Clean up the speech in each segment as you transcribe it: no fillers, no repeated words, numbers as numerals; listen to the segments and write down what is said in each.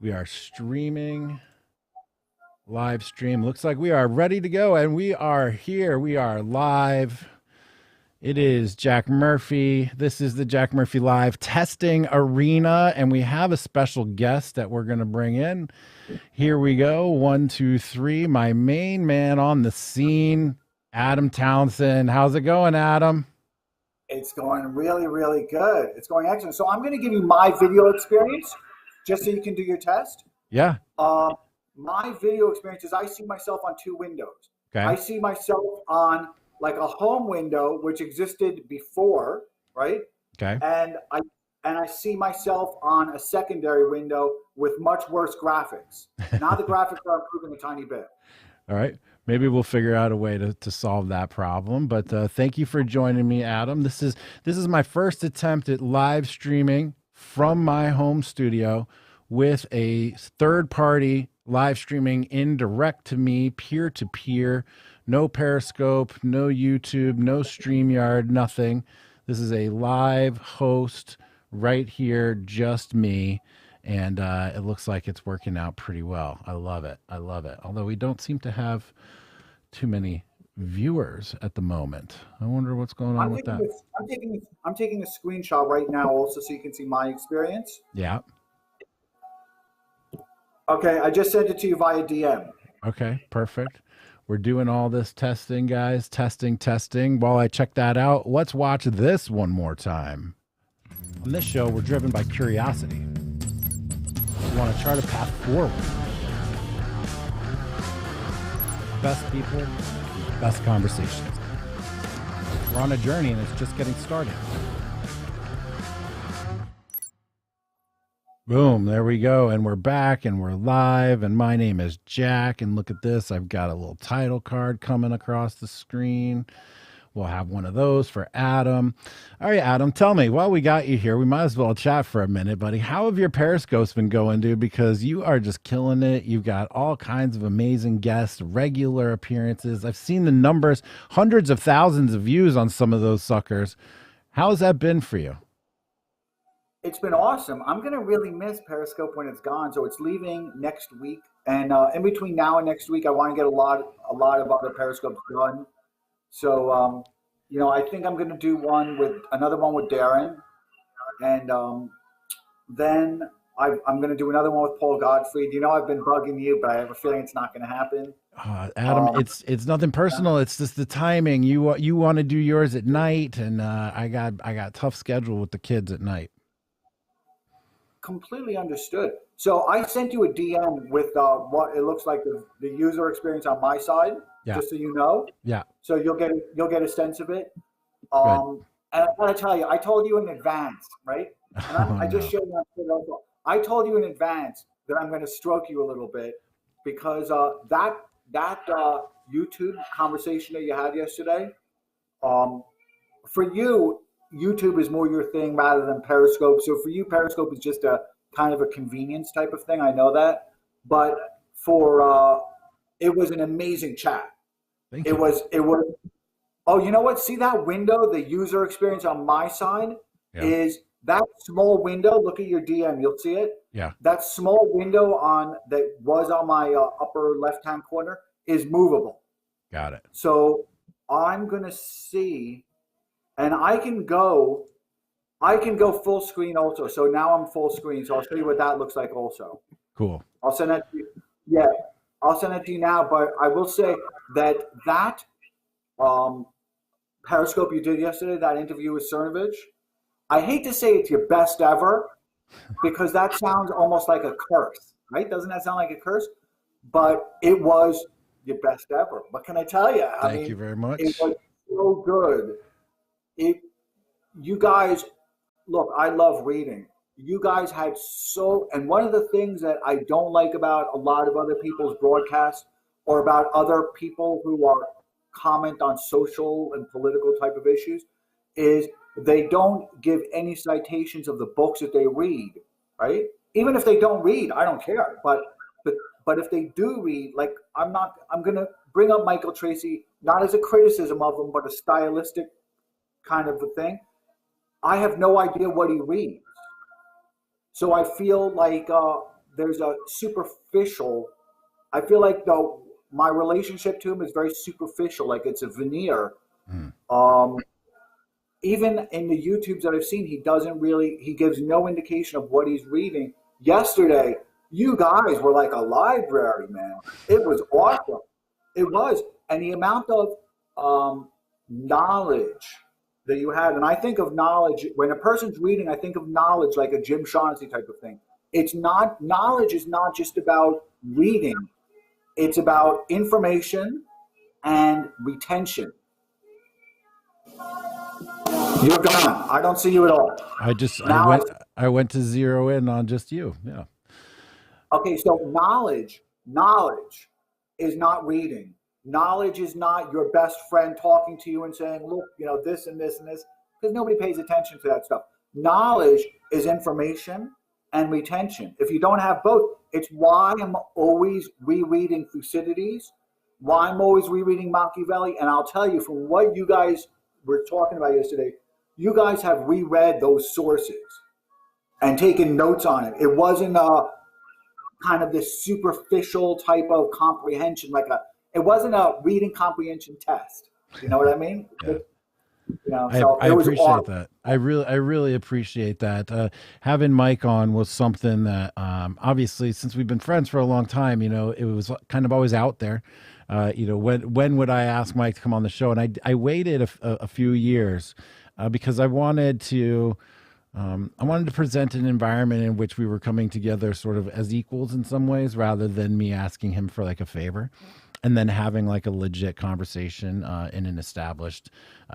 We are streaming, live stream. Looks like we are ready to go, and we are here. We are live. It is Jack Murphy. This is the Jack Murphy Live testing arena, and we have a special guest that we're going to bring in. Here we go. 1, 2, 3. My main man on the scene, Adam Townsend. How's it going, Adam? It's going really, really good. It's going excellent. So I'm going to give you my video experience just so you can do your test. Yeah. My video experience is I see myself on two windows. Okay. I see myself on like a home window, which existed before, right? Okay. And I see myself on a secondary window with much worse graphics. Now the graphics are improving a tiny bit. All right. Maybe we'll figure out a way to solve that problem. But thank you for joining me, Adam. This is my first attempt at live streaming from my home studio with a third party live streaming in direct to me, peer to peer. No Periscope, no YouTube, no StreamYard, nothing. This is a live host right here, just me. And it looks like it's working out pretty well. I love it. I love it. Although we don't seem to have too many viewers at the moment. I wonder what's going on with that. I'm taking a screenshot right now also so you can see my experience. Yeah. Okay, I just sent it to you via DM. Okay, perfect. We're doing all this testing, guys. Testing. While I check that out, let's watch this one more time. On this show, we're driven by curiosity. We want to chart a path forward. Best people, best conversations. We're on a journey and it's just getting started. Boom, there we go. And we're back and we're live. And my name is Jack. And look at this. I've got a little title card coming across the screen. We'll have one of those for Adam. All right, Adam, tell me, while we got you here, we might as well chat for a minute, buddy. How have your Periscopes been going, dude? Because you are just killing it. You've got all kinds of amazing guests, regular appearances. I've seen the numbers, hundreds of thousands of views on some of those suckers. How's that been for you? It's been awesome. I'm going to really miss Periscope when it's gone. So it's leaving next week. And in between now and next week, I want to get a lot of other Periscopes done. So, I think I'm going to do another one with Darren. And then I'm going to do another one with Paul Gottfried. I've been bugging you, but I have a feeling it's not going to happen. Adam, it's nothing personal. It's just the timing. You want to do yours at night, and I got tough schedule with the kids at night. Completely understood. So I sent you a DM with what it looks like the user experience on my side, just so you know. Yeah. So you'll get a sense of it. And I want to tell you, I told you in advance, right? And I just showed you on Twitter also. I told you in advance that I'm going to stroke you a little bit because that YouTube conversation that you had yesterday, for you, YouTube is more your thing rather than Periscope. So for you, Periscope is just a kind of a convenience type of thing. I know that, but it was an amazing chat. Thank you. It was. Oh, you know what? See that window? The user experience on my side is that small window. Look at your DM. You'll see it. Yeah. That small window that was on my upper left-hand corner is movable. Got it. So I'm gonna see. And I can go full screen also. So now I'm full screen. So I'll show you what that looks like also. Cool. I'll send that to you. Yeah, I'll send it to you now. But I will say that Periscope you did yesterday, that interview with Cernovich, I hate to say it's your best ever because that sounds almost like a curse, right? Doesn't that sound like a curse? But it was your best ever. What can I tell you? Thank you very much. It was so good. You guys, look, I love reading. You guys had and one of the things that I don't like about a lot of other people's broadcasts or about other people who comment on social and political type of issues is they don't give any citations of the books that they read, right? Even if they don't read, I don't care. But if they do read, like I'm going to bring up Michael Tracy, not as a criticism of him, but a stylistic kind of a thing. I have no idea what he reads. So I feel like there's a superficial. I feel like though my relationship to him is very superficial, like it's a veneer. Mm. Um, Even in the YouTubes that I've seen, he gives no indication of what he's reading. Yesterday, you guys were like a library, man. It was awesome. It was. And the amount of knowledge that you had, and I think of knowledge, when a person's reading, I think of knowledge like a Jim Shaughnessy type of thing. It's not, knowledge is not just about reading, it's about information and retention. You're gone. I don't see you at all. Now I went to zero in on just you. Yeah. Okay, so knowledge is not reading. Knowledge is not your best friend talking to you and saying, look, this and this and this, because nobody pays attention to that stuff. Knowledge is information and retention. If you don't have both, it's why I'm always rereading Thucydides, why I'm always rereading Machiavelli, and I'll tell you from what you guys were talking about yesterday, you guys have reread those sources and taken notes on it. It wasn't a kind of this superficial type of comprehension, it wasn't a reading comprehension test. You know what I mean? Yeah. So I it was appreciate awesome. that. I really appreciate that. Having Mike on was something that, obviously, since we've been friends for a long time, it was kind of always out there. When would I ask Mike to come on the show? And I waited a few years because I wanted to present an environment in which we were coming together sort of as equals in some ways, rather than me asking him for like a favor, and then having like a legit conversation in an established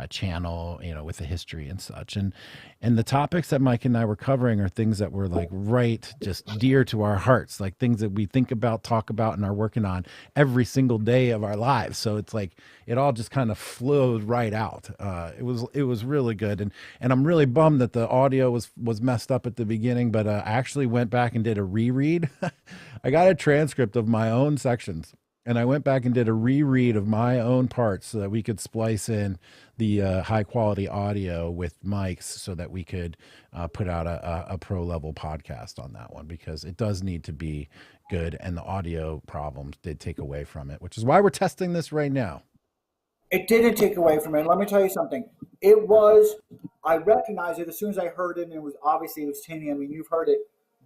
channel, with a history and such. And the topics that Mike and I were covering are things that were like right, just dear to our hearts, like things that we think about, talk about, and are working on every single day of our lives. So it's like it all just kind of flowed right out. It was really good, and I'm really bummed that the audio was messed up at the beginning. But I actually went back and did a reread. I got a transcript of my own sections. And I went back and did a reread of my own parts so that we could splice in the high quality audio with mics so that we could put out a pro level podcast on that one, because it does need to be good. And the audio problems did take away from it, which is why we're testing this right now. It didn't take away from it. Let me tell you something. I recognized it as soon as I heard it, and it was tinny. I mean, you've heard it,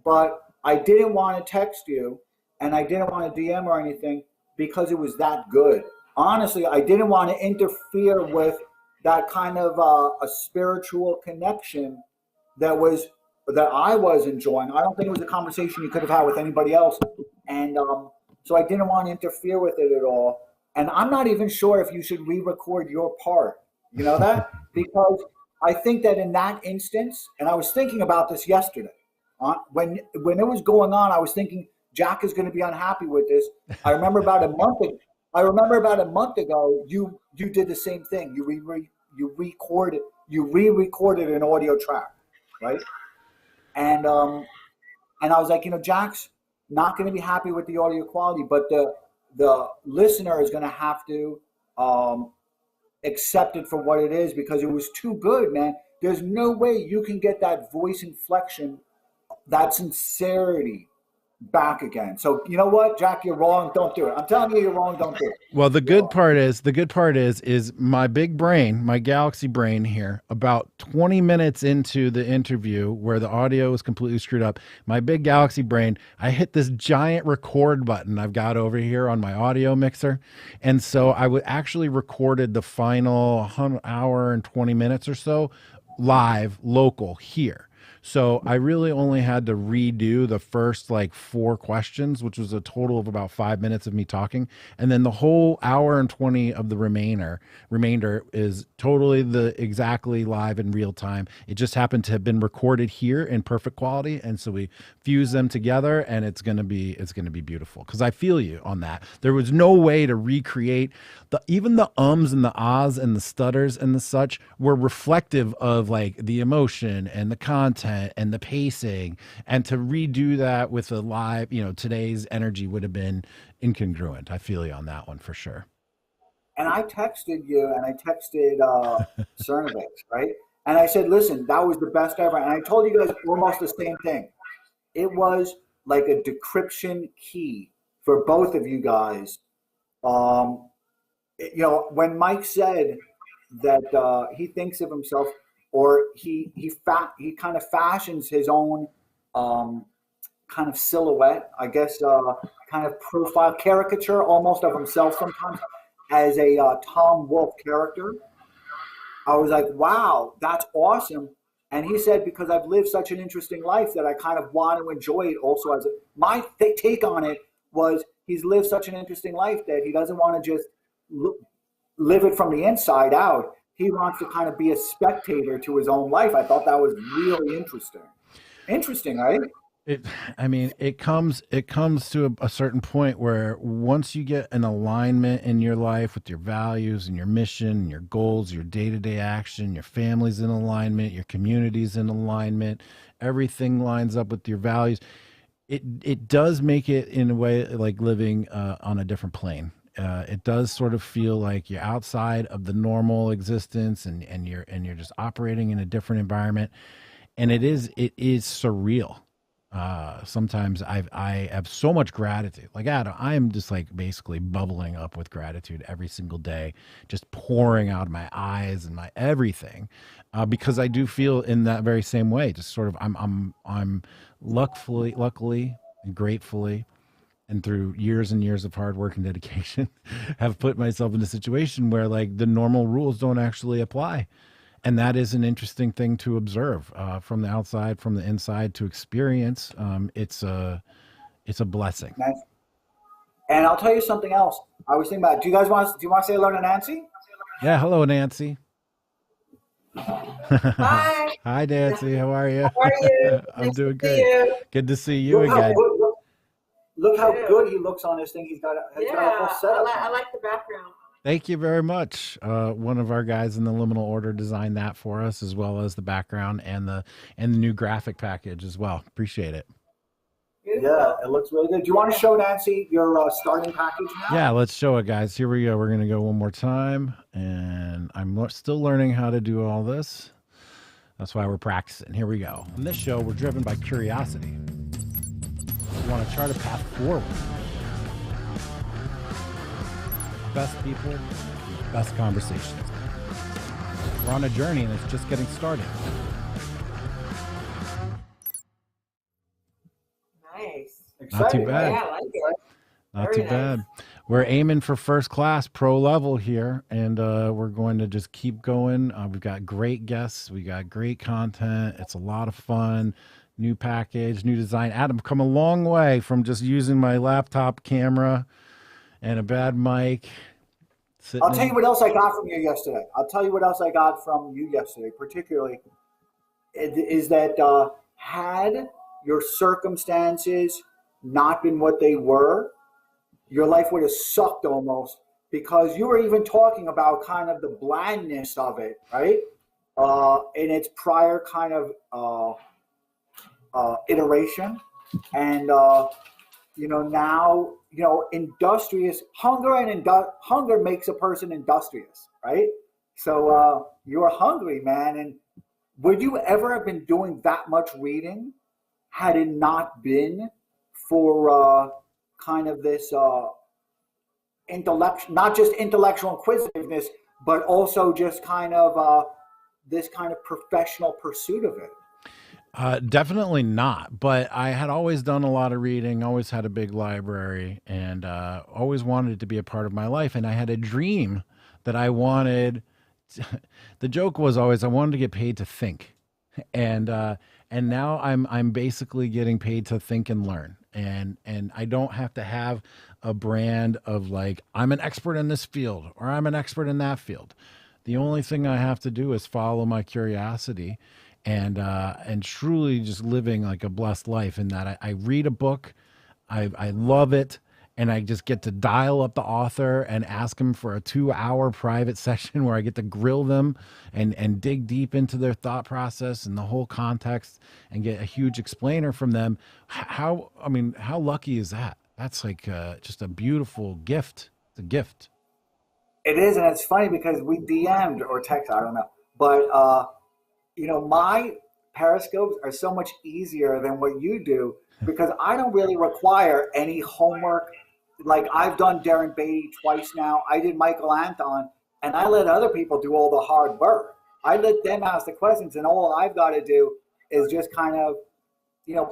but I didn't want to text you and I didn't want to DM or anything, because it was that good. Honestly, I didn't want to interfere with that kind of a spiritual connection that I was enjoying. I don't think it was a conversation you could have had with anybody else, and so I didn't want to interfere with it at all. And I'm not even sure if you should re-record your part. You know that? Because I think that in that instance, and I was thinking about this yesterday, when it was going on, I was thinking, Jack is going to be unhappy with this. I remember about a month ago, you did the same thing. You re-recorded an audio track, right? And I was like, Jack's not going to be happy with the audio quality, but the listener is going to have to accept it for what it is, because it was too good, man. There's no way you can get that voice inflection, that sincerity back again. So you know what, Jack, you're wrong. Don't do it. I'm telling you, you're wrong. Don't do it. Well, the good part is my big brain, my galaxy brain here, about 20 minutes into the interview where the audio was completely screwed up, my big galaxy brain, I hit this giant record button I've got over here on my audio mixer. And so I would actually recorded the final hour and 20 minutes or so live, local here. So I really only had to redo the first like 4 questions, which was a total of about 5 minutes of me talking. And then the whole hour and 20 of the remainder is totally exactly live in real time. It just happened to have been recorded here in perfect quality. And so we fuse them together, and it's going to be beautiful, because I feel you on that. There was no way to recreate even the ums and the ahs and the stutters and the such were reflective of like the emotion and the content and the pacing, and to redo that with a live, today's energy would have been incongruent. I feel you on that one for sure. And I texted you, and I texted Cernovich, right? And I said, listen, that was the best ever. And I told you guys almost the same thing. It was like a decryption key for both of you guys. When Mike said that he thinks of himself, or he kind of fashions his own um, kind of silhouette, I guess, kind of profile caricature almost of himself sometimes as a Tom Wolfe character. I was like, wow, that's awesome. And he said, because I've lived such an interesting life that I kind of want to enjoy it also as my take on it was he's lived such an interesting life that he doesn't want to just live it from the inside out. He wants to kind of be a spectator to his own life. I thought that was really interesting. Interesting, right? It comes to a certain point where once you get an alignment in your life with your values and your mission, your goals, your day-to-day action, your family's in alignment, your community's in alignment, everything lines up with your values. It does make it in a way like living on a different plane. It does sort of feel like you're outside of the normal existence, and you're just operating in a different environment, and it is surreal. Sometimes I have so much gratitude. Like Adam, I am just like basically bubbling up with gratitude every single day, just pouring out of my eyes and my everything, because I do feel in that very same way. Just sort of, I'm luckily and gratefully, and through years and years of hard work and dedication, have put myself in a situation where like the normal rules don't actually apply. And that is an interesting thing to observe from the outside, from the inside to experience. It's a blessing. Nice. And I'll tell you something else. I was thinking about. Do you want to say hello to Nancy? Yeah. Hello, Nancy. Hi. Hi, Nancy. How are you? How are you? I'm Nice doing to good. see you. Good to see you again. Look how good he looks on this thing. He's got a whole setup. I like the background. Thank you very much. One of our guys in the liminal order designed that for us, as well as the background and the new graphic package as well. Appreciate it. Beautiful. Yeah, it looks really good. Do you want to show Nancy your starting package now? Yeah, let's show it, guys. Here we go. We're going to go one more time, and I'm still learning how to do all this. That's why we're practicing. Here we go. In this show, we're driven by curiosity. We want to chart a path forward. Best people, best conversations. We're on a journey and it's just getting started. Nice. Not too bad. Yeah, I like it. Not too bad. We're aiming for first class pro level here, and we're going to just keep going. We've got great guests. We got great content. It's a lot of fun. New package, new design. Adam, come a long way from just using my laptop camera and a bad mic. I'll tell you what else I got from you yesterday. Particularly, is that had your circumstances not been what they were, your life would have sucked almost, because you were even talking about kind of the blandness of it, right? In its prior kind of iteration. And now, industrious hunger makes a person industrious, right? So you're hungry, man. And would you ever have been doing that much reading had it not been for kind of this not just intellectual inquisitiveness, but also just kind of this kind of professional pursuit of it? Definitely not. But I had always done a lot of reading, always had a big library, and always wanted it to be a part of my life. And I had a dream that I wanted. The joke was always I wanted to get paid to think, and now I'm basically getting paid to think and learn, and I don't have to have a brand of like I'm an expert in this field or I'm an expert in that field. The only thing I have to do is follow my curiosity, and truly just living like a blessed life in that I read a book, I love it, and I just get to dial up the author and ask them for a 2-hour private session where I get to grill them and dig deep into their thought process and the whole context and get a huge explainer from them. How lucky is that? That's like just a beautiful gift. It's a gift. It is, and it's funny because we DM'd or text, I don't know, but Periscopes are so much easier than what you do because I don't really require any homework. Like I've done Darren Beatty twice now. I did Michael Anton, and I let other people do all the hard work. I let them ask the questions, and all I've got to do is just kind of,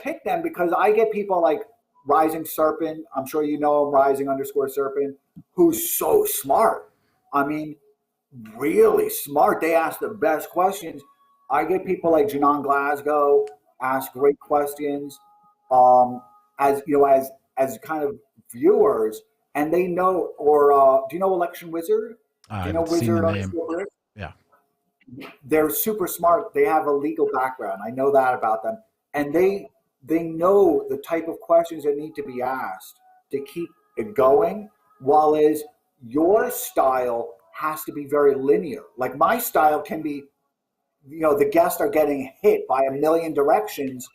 pick them because I get people like Rising Serpent. I'm sure you know him, Rising_Serpent, who's so smart. I mean, really smart. They ask the best questions. I get people like Janon Glasgow ask great questions, as kind of viewers, and they know. Or do you know Election Wizard? Do you know I've seen the Wizard name. underscore? Yeah. They're super smart. They have a legal background. I know that about them, and they know the type of questions that need to be asked to keep it going. While as your style has to be very linear. Like my style can be, the guests are getting hit by a million directions,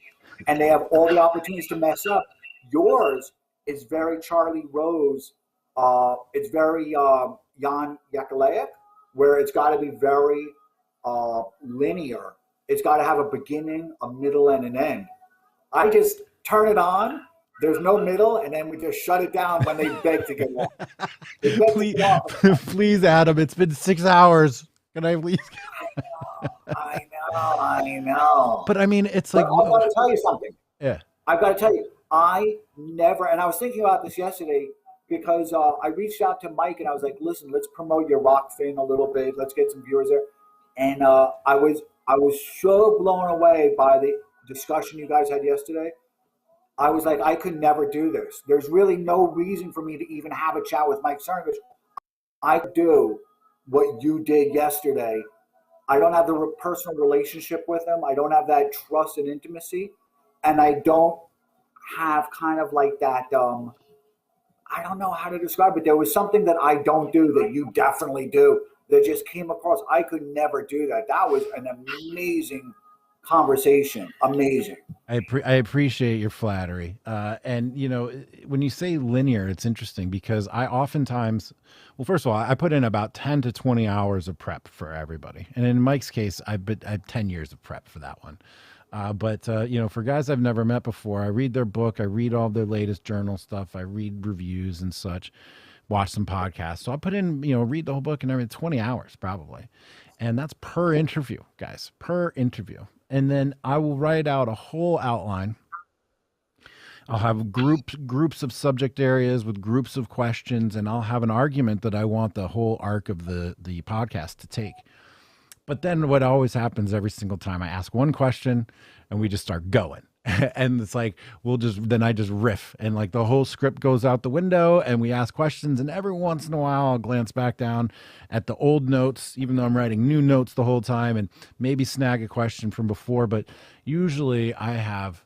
and they have all the opportunities to mess up. Yours is very Charlie Rose. It's very Jan Yakolev, where it's got to be very linear. It's got to have a beginning, a middle, and an end. I just turn it on. There's no middle, and then we just shut it down when they beg to get off. Please, Adam. It's been 6 hours. Can I please? I know. But I mean, it's like. I've got to tell you something. Yeah. I've got to tell you, I never, and I was thinking about this yesterday because I reached out to Mike and I was like, listen, let's promote your rock thing a little bit. Let's get some viewers there. And I was so blown away by the discussion you guys had yesterday. I was like, I could never do this. There's really no reason for me to even have a chat with Mike Cernovich. I do what you did yesterday. I don't have the personal relationship with him. I don't have that trust and intimacy. And I don't have kind of like that, I don't know how to describe it. There was something that I don't do that you definitely do that just came across. I could never do that. That was an amazing conversation. Amazing. I appreciate your flattery. And, when you say linear, it's interesting because I oftentimes, well, first of all, I put in about 10 to 20 hours of prep for everybody. And in Mike's case, I have 10 years of prep for that one. But for guys I've never met before, I read their book, I read all their latest journal stuff, I read reviews and such, watch some podcasts. So I put in, read the whole book and everything, 20 hours probably. And that's per interview, guys, per interview. And then I will write out a whole outline. I'll have groups of subject areas with groups of questions, and I'll have an argument that I want the whole arc of the podcast to take. But then what always happens every single time, I ask one question and we just start going. And it's like, then I just riff and like the whole script goes out the window and we ask questions. And every once in a while, I'll glance back down at the old notes, even though I'm writing new notes the whole time, and maybe snag a question from before. But usually I have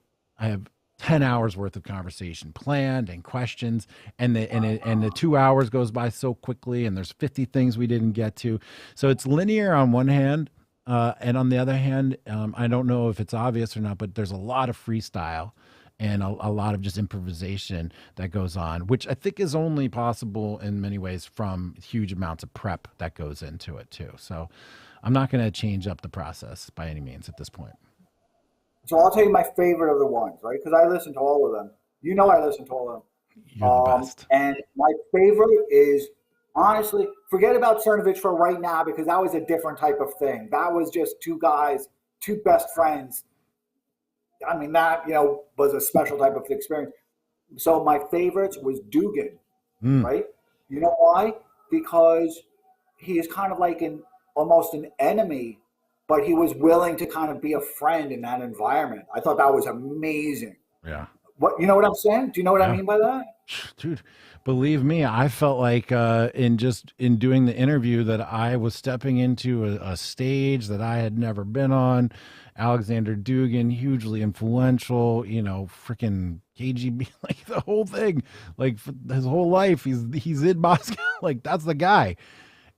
10 hours worth of conversation planned and questions, and the 2 hours goes by so quickly, and there's 50 things we didn't get to. So it's linear on one hand, and on the other hand, I don't know if it's obvious or not, but there's a lot of freestyle and a lot of just improvisation that goes on, which I think is only possible in many ways from huge amounts of prep that goes into it too. So I'm not going to change up the process by any means at this point. So I'll tell you my favorite of the ones, right? Because I listen to all of them. I listen to all of them. You're the best. And my favorite is, honestly, forget about Cernovich for right now because that was a different type of thing. That was just two guys, two best friends. I mean, that, was a special type of experience. So my favorites was Dugan, right? You know why? Because he is kind of like almost an enemy, but he was willing to kind of be a friend in that environment. I thought that was amazing. Yeah. You know what I'm saying? Do you know what I mean by that? Dude, believe me, I felt like in doing the interview that I was stepping into a stage that I had never been on. Alexander Dugan, hugely influential, freaking KGB, like the whole thing, like his whole life, he's in Moscow, like that's the guy.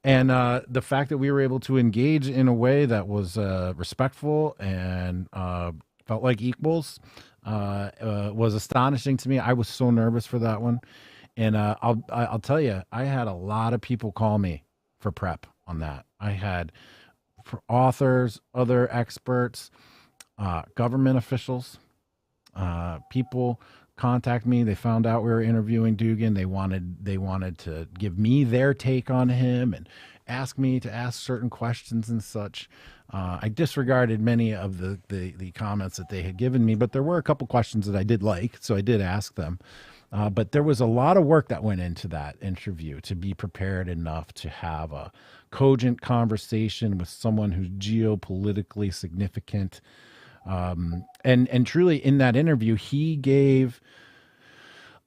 And the fact that we were able to engage in a way that was respectful and felt like equals was astonishing to me. I was so nervous for that one. And I'll tell you, I had a lot of people call me for prep on that. I had for authors, other experts, government officials, people contact me. They found out we were interviewing Dugan. They wanted to give me their take on him and ask me to ask certain questions and such. I disregarded many of the comments that they had given me, but there were a couple questions that I did like, so I did ask them. But there was a lot of work that went into that interview to be prepared enough to have a cogent conversation with someone who's geopolitically significant. And truly in that interview, he gave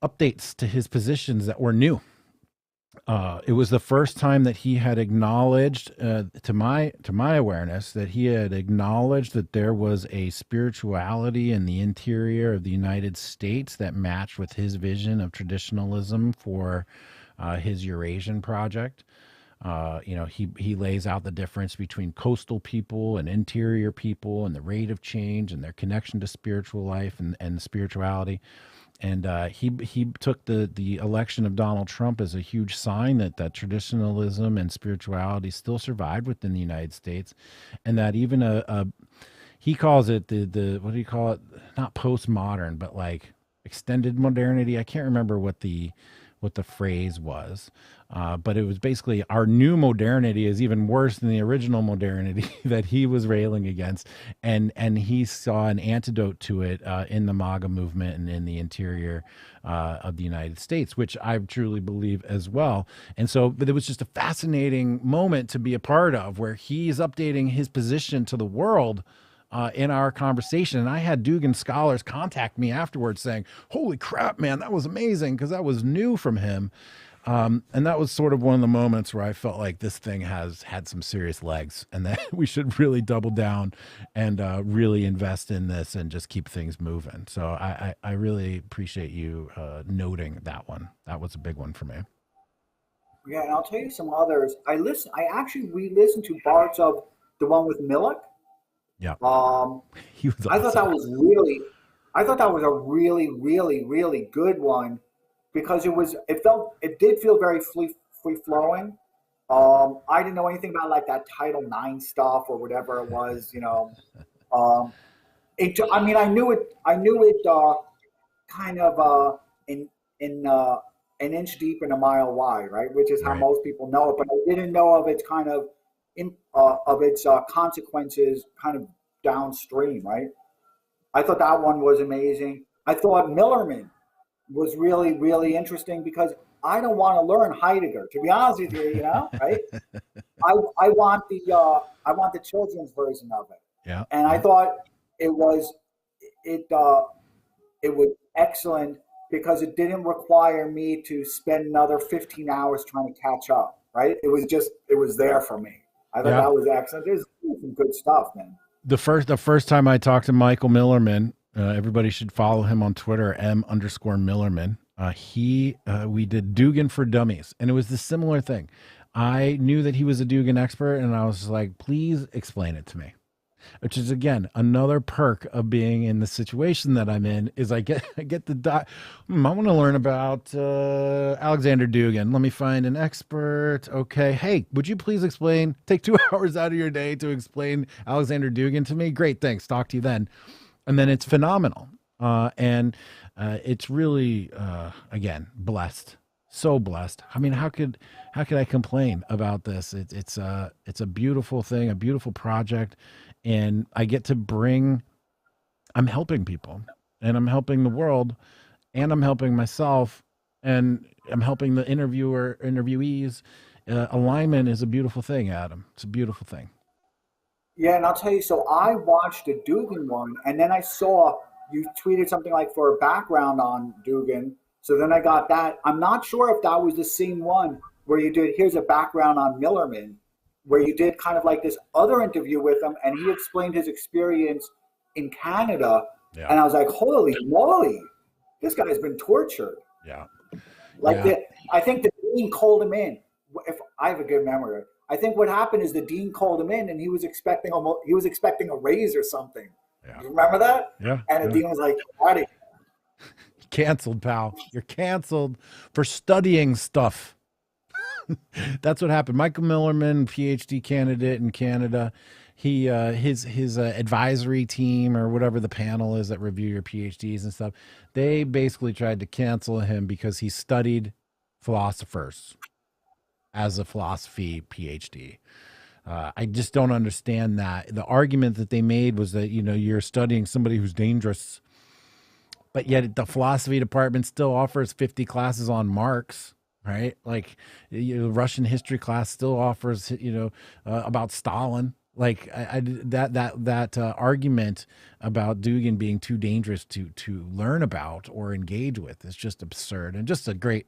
updates to his positions that were new. It was the first time that he had acknowledged, to my awareness, that he had acknowledged that there was a spirituality in the interior of the United States that matched with his vision of traditionalism for his Eurasian project. He lays out the difference between coastal people and interior people and the rate of change and their connection to spiritual life and spirituality. And he took the election of Donald Trump as a huge sign that traditionalism and spirituality still survived within the United States, and that even he calls it the what do you call it? Not postmodern, but like extended modernity. I can't remember what the phrase was, but it was basically our new modernity is even worse than the original modernity that he was railing against, and he saw an antidote to it in the MAGA movement and in the interior of the United States, which I truly believe as well. And so, but it was just a fascinating moment to be a part of, where he's updating his position to the world. In our conversation, and I had Dugan scholars contact me afterwards saying, "Holy crap, man, that was amazing," because that was new from him. And that was sort of one of the moments where I felt like this thing has had some serious legs, and that we should really double down and really invest in this and just keep things moving. So I really appreciate you noting that one. That was a big one for me. Yeah, and I'll tell you some others. I actually re-listened to parts of the one with Millick. Yeah. He was awesome. I thought that was a really, really, really good one, because it did feel very free flowing. I didn't know anything about like that Title IX stuff or whatever it was, I knew it kind of an inch deep and a mile wide, right? Which is how most people know it, but I didn't know of its kind of consequences kind of downstream, right? I thought that one was amazing. I thought Millerman was really, really interesting, because I don't want to learn Heidegger, to be honest with you, right? I want the children's version of it. Yeah. And I thought it was excellent, because it didn't require me to spend another 15 hours trying to catch up, right? It was there for me. I thought that was excellent. There's some good stuff, man. The first time I talked to Michael Millerman, everybody should follow him on Twitter, _Millerman. We did Dugan for Dummies, and it was the similar thing. I knew that he was a Dugan expert, and I was like, please explain it to me. Which is, again, another perk of being in the situation that I'm in, is I get I want to learn about Alexander Dugan. Let me find an expert. Okay. Hey, would you please take 2 hours out of your day to explain Alexander Dugan to me? Great. Thanks. Talk to you then. And then it's phenomenal. And it's really, again, blessed. So blessed. I mean, how could I complain about this? It's a beautiful thing, a beautiful project. And I get to I'm helping people, and I'm helping the world, and I'm helping myself, and I'm helping the interviewees. Alignment is a beautiful thing, Adam. It's a beautiful thing. Yeah, and I'll tell you, so I watched the Dugan one, and then I saw you tweeted something like for a background on Dugan. So then I got that. I'm not sure if that was the same one where you did, here's a background on Millerman, where you did kind of like this other interview with him, and he explained his experience in Canada. Yeah. And I was like, holy moly, this guy's been tortured. Yeah. I think the dean called him in. If I have a good memory, I think what happened is the dean called him in, and he was expecting a raise or something. Yeah. You remember that? Yeah. And the dean was like, "Buddy, canceled, pal. You're canceled for studying stuff." That's what happened. Michael Millerman, PhD candidate in Canada, his advisory team or whatever the panel is that review your PhDs and stuff, they basically tried to cancel him because he studied philosophers as a philosophy PhD. I just don't understand that. The argument that they made was that, you're studying somebody who's dangerous, but yet the philosophy department still offers 50 classes on Marx, right? Like, Russian history class still offers, about Stalin. Like, that argument about Dugin being too dangerous to learn about or engage with is just absurd, and just a great,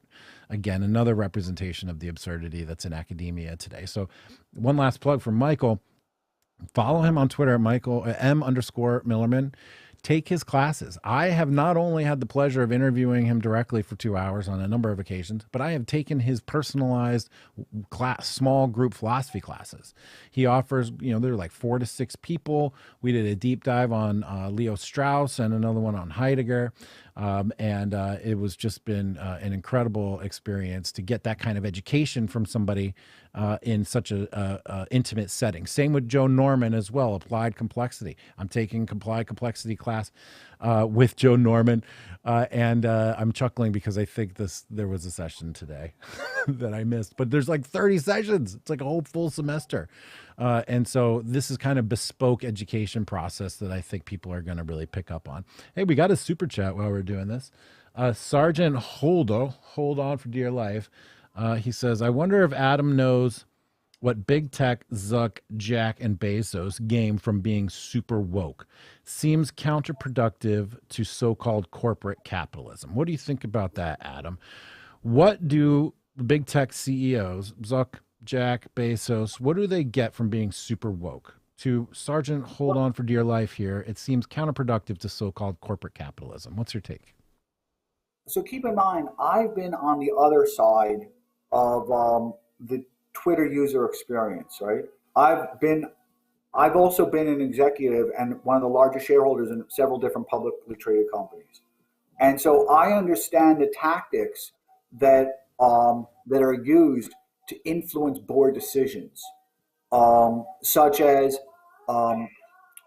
again, another representation of the absurdity that's in academia today. So, one last plug for Michael. Follow him on Twitter at Michael M_Millerman. Take his classes. I have not only had the pleasure of interviewing him directly for 2 hours on a number of occasions, but I have taken his personalized small group philosophy classes. He offers, there are like 4 to 6 people. We did a deep dive on Leo Strauss and another one on Heidegger. And it was just been an incredible experience to get that kind of education from somebody in such a intimate setting. Same with Joe Norman as well, Applied Complexity. I'm taking Applied Complexity class with Joe Norman, and I'm chuckling because I think there was a session today that I missed, but there's like 30 sessions. It's like a whole full semester. And so this is kind of bespoke education process that I think people are going to really pick up on. Hey, we got a super chat while we're doing this. Sergeant Holdo, hold on for dear life. He says, I wonder if Adam knows what big tech, Zuck, Jack, and Bezos gain from being super woke. Seems counterproductive to so-called corporate capitalism. What do you think about that, Adam? What do the big tech CEOs, Zuck, Jack, Bezos, what do they get from being super woke? To Sergeant, hold on for dear life here, it seems counterproductive to so-called corporate capitalism. What's your take? So keep in mind, I've been on the other side of the Twitter user experience, right? I've also been an executive and one of the largest shareholders in several different publicly traded companies. And so I understand the tactics that are used to influence board decisions, such as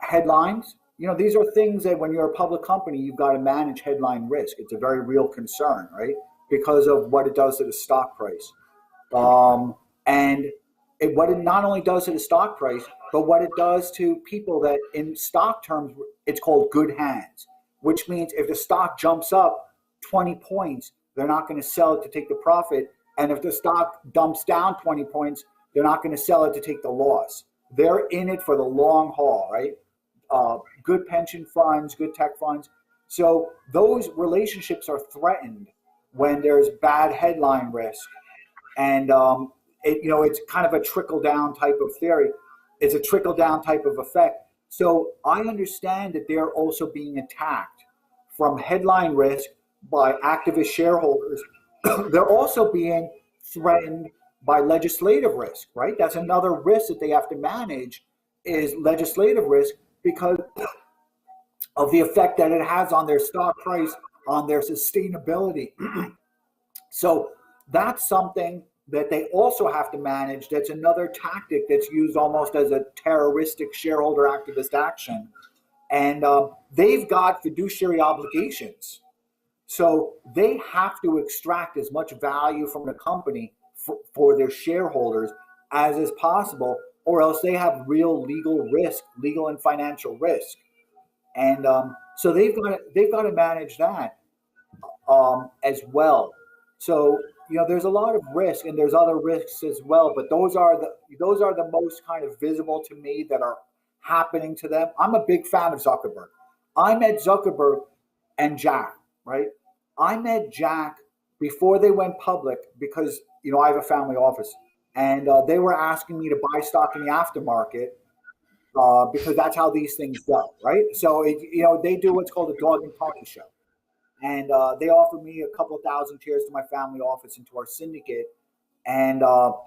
headlines. These are things that when you're a public company, you've got to manage headline risk. It's a very real concern, right? Because of what it does to the stock price. What it not only does to the stock price, but what it does to people that in stock terms, it's called good hands, which means if the stock jumps up 20 points, they're not going to sell it to take the profit. And if the stock dumps down 20 points, they're not going to sell it to take the loss. They're in it for the long haul, right? Good pension funds, good tech funds. So those relationships are threatened when there's bad headline risk. And it's kind of a trickle down type of theory. It's a trickle down type of effect. So I understand that they're also being attacked from headline risk by activist shareholders. They're also being threatened by legislative risk, right? That's another risk that they have to manage, is legislative risk, because of the effect that it has on their stock price, on their sustainability. So that's something that they also have to manage. That's another tactic that's used almost as a terroristic shareholder activist action. And they've got fiduciary obligations. So they have to extract as much value from the company for their shareholders as is possible, or else they have real legal risk, legal and financial risk. And so they've got to manage that as well. So there's a lot of risk, and there's other risks as well, but those are the most kind of visible to me that are happening to them. I'm a big fan of Zuckerberg. I met Zuckerberg and Jack, right? I met Jack before they went public because I have a family office, and they were asking me to buy stock in the aftermarket because that's how these things go, right? So they do what's called a dog and pony show. And they offered me a couple of thousand shares to my family office and to our syndicate. And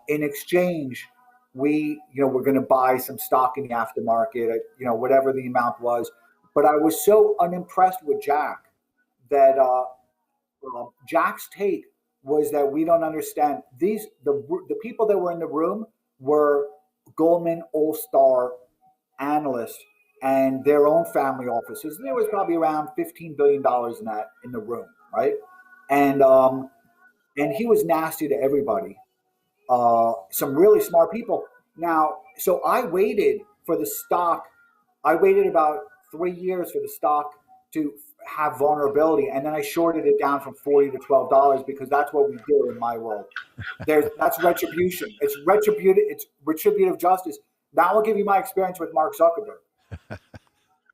in exchange, we're going to buy some stock in the aftermarket, whatever the amount was. But I was so unimpressed with Jack that Jack's take was that we don't understand the people that were in the room were Goldman All-Star analysts and their own family offices. And there was probably around $15 billion in the room, right? And and he was nasty to everybody. Some really smart people. Now, so I waited for the stock. I waited about 3 years for the stock to have vulnerability, and then I shorted it down from $40 to $12 because that's what we do in my world. That's retribution. It's retributive. It's retributive justice. Now I'll give you my experience with Mark Zuckerberg.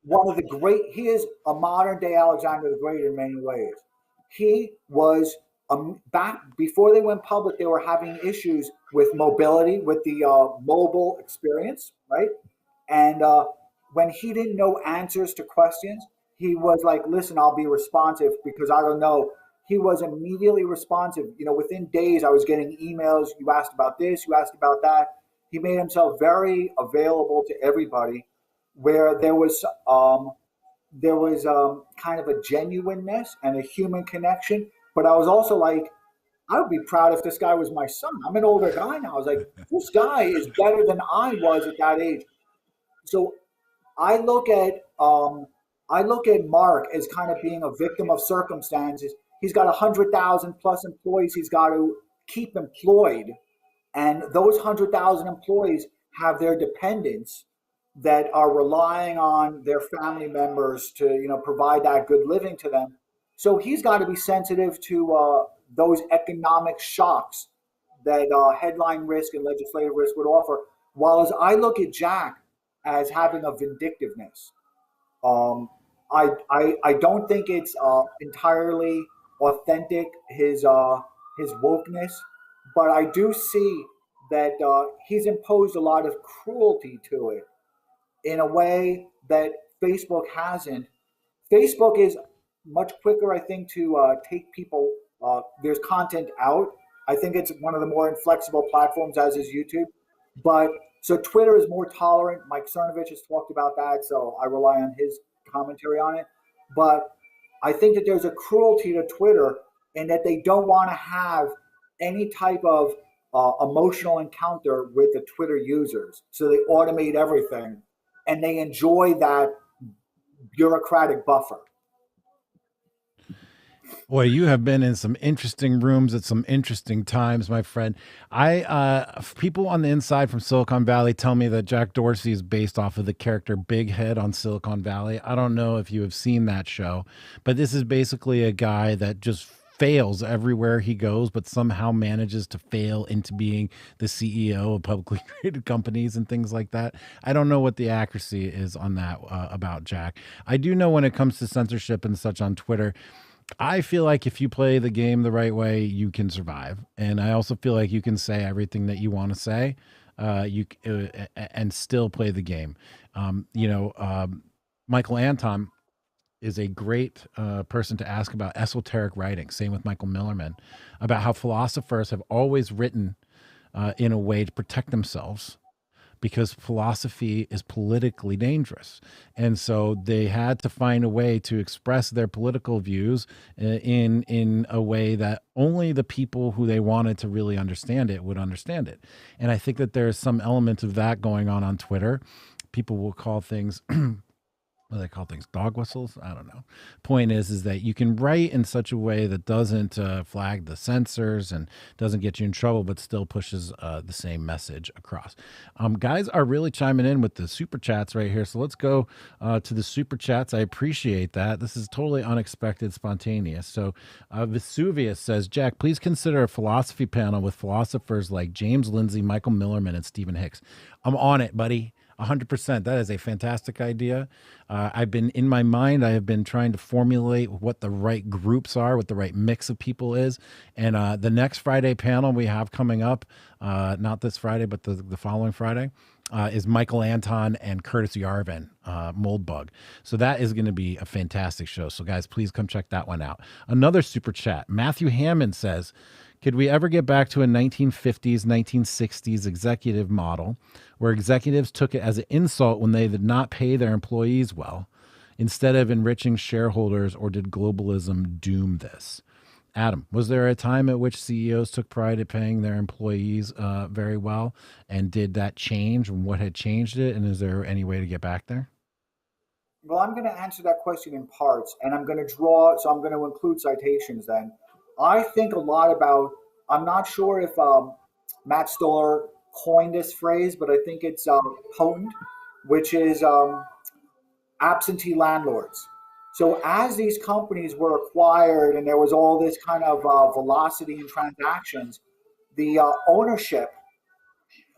One of the great. He is a modern day Alexander the Great in many ways. He was back before they went public. They were having issues with mobility, with the mobile experience, right? And when he didn't know answers to questions, he was like, listen, I'll be responsive because I don't know. He was immediately responsive. Within days, I was getting emails. You asked about this, you asked about that. He made himself very available to everybody, where there was kind of a genuineness and a human connection. But I was also like, I would be proud if this guy was my son. I'm an older guy now. I was like, this guy is better than I was at that age. So I look at Mark as kind of being a victim of circumstances. He's got 100,000 plus employees he's got to keep employed, and those 100,000 employees have their dependents that are relying on their family members to provide that good living to them. So he's got to be sensitive to those economic shocks that headline risk and legislative risk would offer. While as I look at Jack as having a vindictiveness. I don't think it's entirely authentic, his wokeness, but I do see that he's imposed a lot of cruelty to it in a way that Facebook hasn't. Facebook is much quicker, I think, to take people. There's content out. I think it's one of the more inflexible platforms, as is YouTube. But so Twitter is more tolerant. Mike Cernovich has talked about that, so I rely on his commentary on it. But I think that there's a cruelty to Twitter in that they don't want to have any type of emotional encounter with the Twitter users. So they automate everything, and they enjoy that bureaucratic buffer. Boy, you have been in some interesting rooms at some interesting times, my friend. People on the inside from Silicon Valley tell me that Jack Dorsey is based off of the character Big Head on Silicon Valley. I don't know if you have seen that show, but this is basically a guy that just fails everywhere he goes, but somehow manages to fail into being the CEO of publicly traded companies and things like that. I don't know what the accuracy is on that about Jack. I do know when it comes to censorship and such on Twitter, I feel like if you play the game the right way, you can survive. And I also feel like you can say everything that you want to say, and still play the game. Michael Anton is a great person to ask about esoteric writing. Same with Michael Millerman, about how philosophers have always written in a way to protect themselves, because philosophy is politically dangerous. And so they had to find a way to express their political views in a way that only the people who they wanted to really understand it would understand it. And I think that there's some element of that going on Twitter. People will call things what do they call things? Dog whistles? I don't know. Point is that you can write in such a way that doesn't flag the censors and doesn't get you in trouble, but still pushes the same message across. Guys are really chiming in with the super chats right here. So let's go to the super chats. I appreciate that. This is totally unexpected, spontaneous. So Vesuvius says, Jack, please consider a philosophy panel with philosophers like James Lindsay, Michael Millerman, and Stephen Hicks. I'm on it, buddy. 100%. That is a fantastic idea. I've been in my mind, I have been trying to formulate what the right groups are, what the right mix of people is. And the next Friday panel we have coming up, not this Friday, but the following Friday, is Michael Anton and Curtis Yarvin, Moldbug. So that is going to be a fantastic show. So guys, please come check that one out. Another super chat. Matthew Hammond says, could we ever get back to a 1950s, 1960s executive model where executives took it as an insult when they did not pay their employees well, instead of enriching shareholders, or did globalism doom this? Adam, was there a time at which CEOs took pride in paying their employees very well? And did that change? And what had changed it? And is there any way to get back there? Well, I'm going to answer that question in parts, and I'm going to draw, so I'm going to include citations then. I think a lot about, I'm not sure if Matt Stoller coined this phrase, but I think it's potent, which is absentee landlords. So as these companies were acquired and there was all this kind of velocity in transactions, the ownership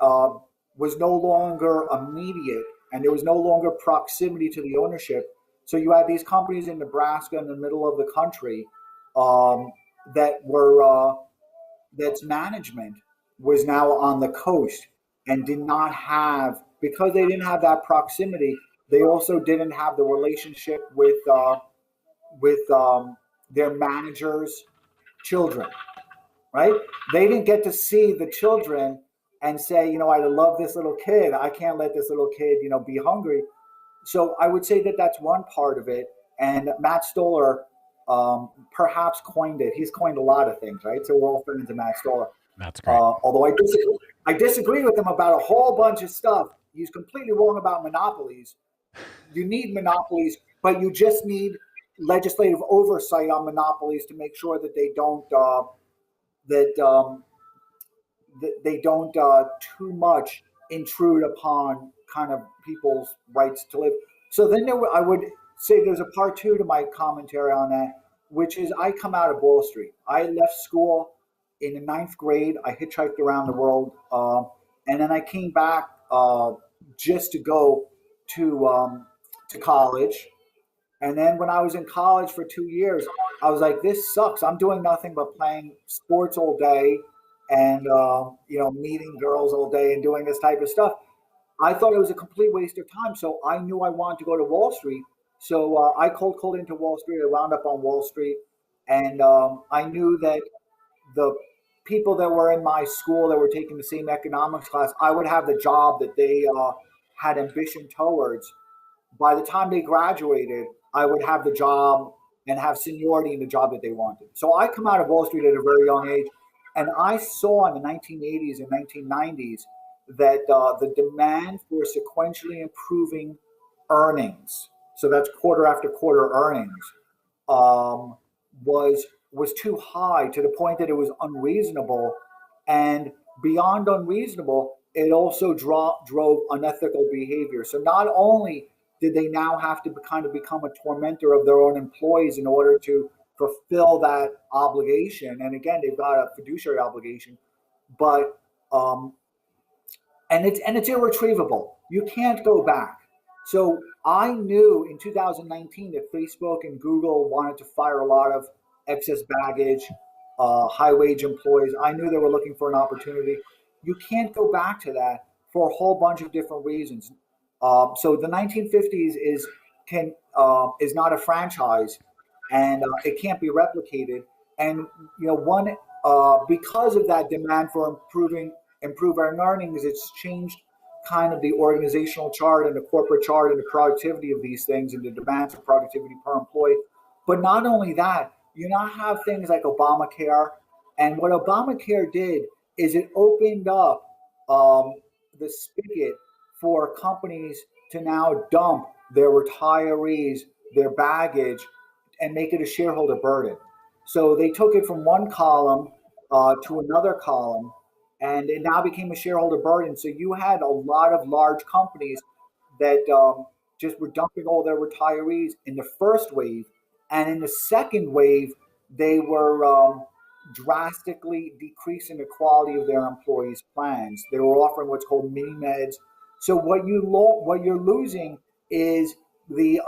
uh, was no longer immediate and there was no longer proximity to the ownership. So you had these companies in Nebraska in the middle of the country um, that were that's management was now on the coast and did not have, because they didn't have that proximity. They also didn't have the relationship with their managers' children, right? They didn't get to see the children and say, I love this little kid. I can't let this little kid, be hungry. So I would say that that's one part of it. And Matt Stoller perhaps coined it. He's coined a lot of things, right? So we're all friends of Matt Stoller. That's great. Although I disagree with him about a whole bunch of stuff. He's completely wrong about monopolies. You need monopolies, but you just need legislative oversight on monopolies to make sure that they don't that they don't too much intrude upon kind of people's rights to live. So then I would say there's a part two to my commentary on that, which is I come out of Wall Street. I left school in the ninth grade. I hitchhiked around the world, and then I came back just to go to college. And then when I was in college for 2 years, I was like, this sucks. I'm doing nothing but playing sports all day and meeting girls all day and doing this type of stuff. I thought it was a complete waste of time. So I knew I wanted to go to Wall Street. So I cold called into Wall Street. I wound up on Wall Street. And I knew that the people that were in my school that were taking the same economics class, I would have the job that they had ambition towards. By the time they graduated, I would have the job and have seniority in the job that they wanted. So I come out of Wall Street at a very young age, and I saw in the 1980s and 1990s that the demand for sequentially improving earnings, so that's quarter after quarter earnings, was too high to the point that it was unreasonable, and beyond unreasonable, it also drove unethical behavior. So not only did they now have to kind of become a tormentor of their own employees in order to fulfill that obligation, and again, they've got a fiduciary obligation, but it's irretrievable. You can't go back. So I knew in 2019 that Facebook and Google wanted to fire a lot of excess baggage, high wage employees. I knew they were looking for an opportunity. You can't go back to that for a whole bunch of different reasons. So the 1950s is not a franchise, and it can't be replicated. And one because of that demand for improving earnings, it's changed kind of the organizational chart and the corporate chart and the productivity of these things and the demands for productivity per employee. But not only that, you now have things like Obamacare, and what Obamacare did is it opened up the spigot for companies to now dump their retirees, their baggage, and make it a shareholder burden. So they took it from one column to another column, and it now became a shareholder burden. So you had a lot of large companies that just were dumping all their retirees in the first wave, and in the second wave, they were drastically decreasing the quality of their employees' plans. They were offering what's called mini meds. So what you're losing is the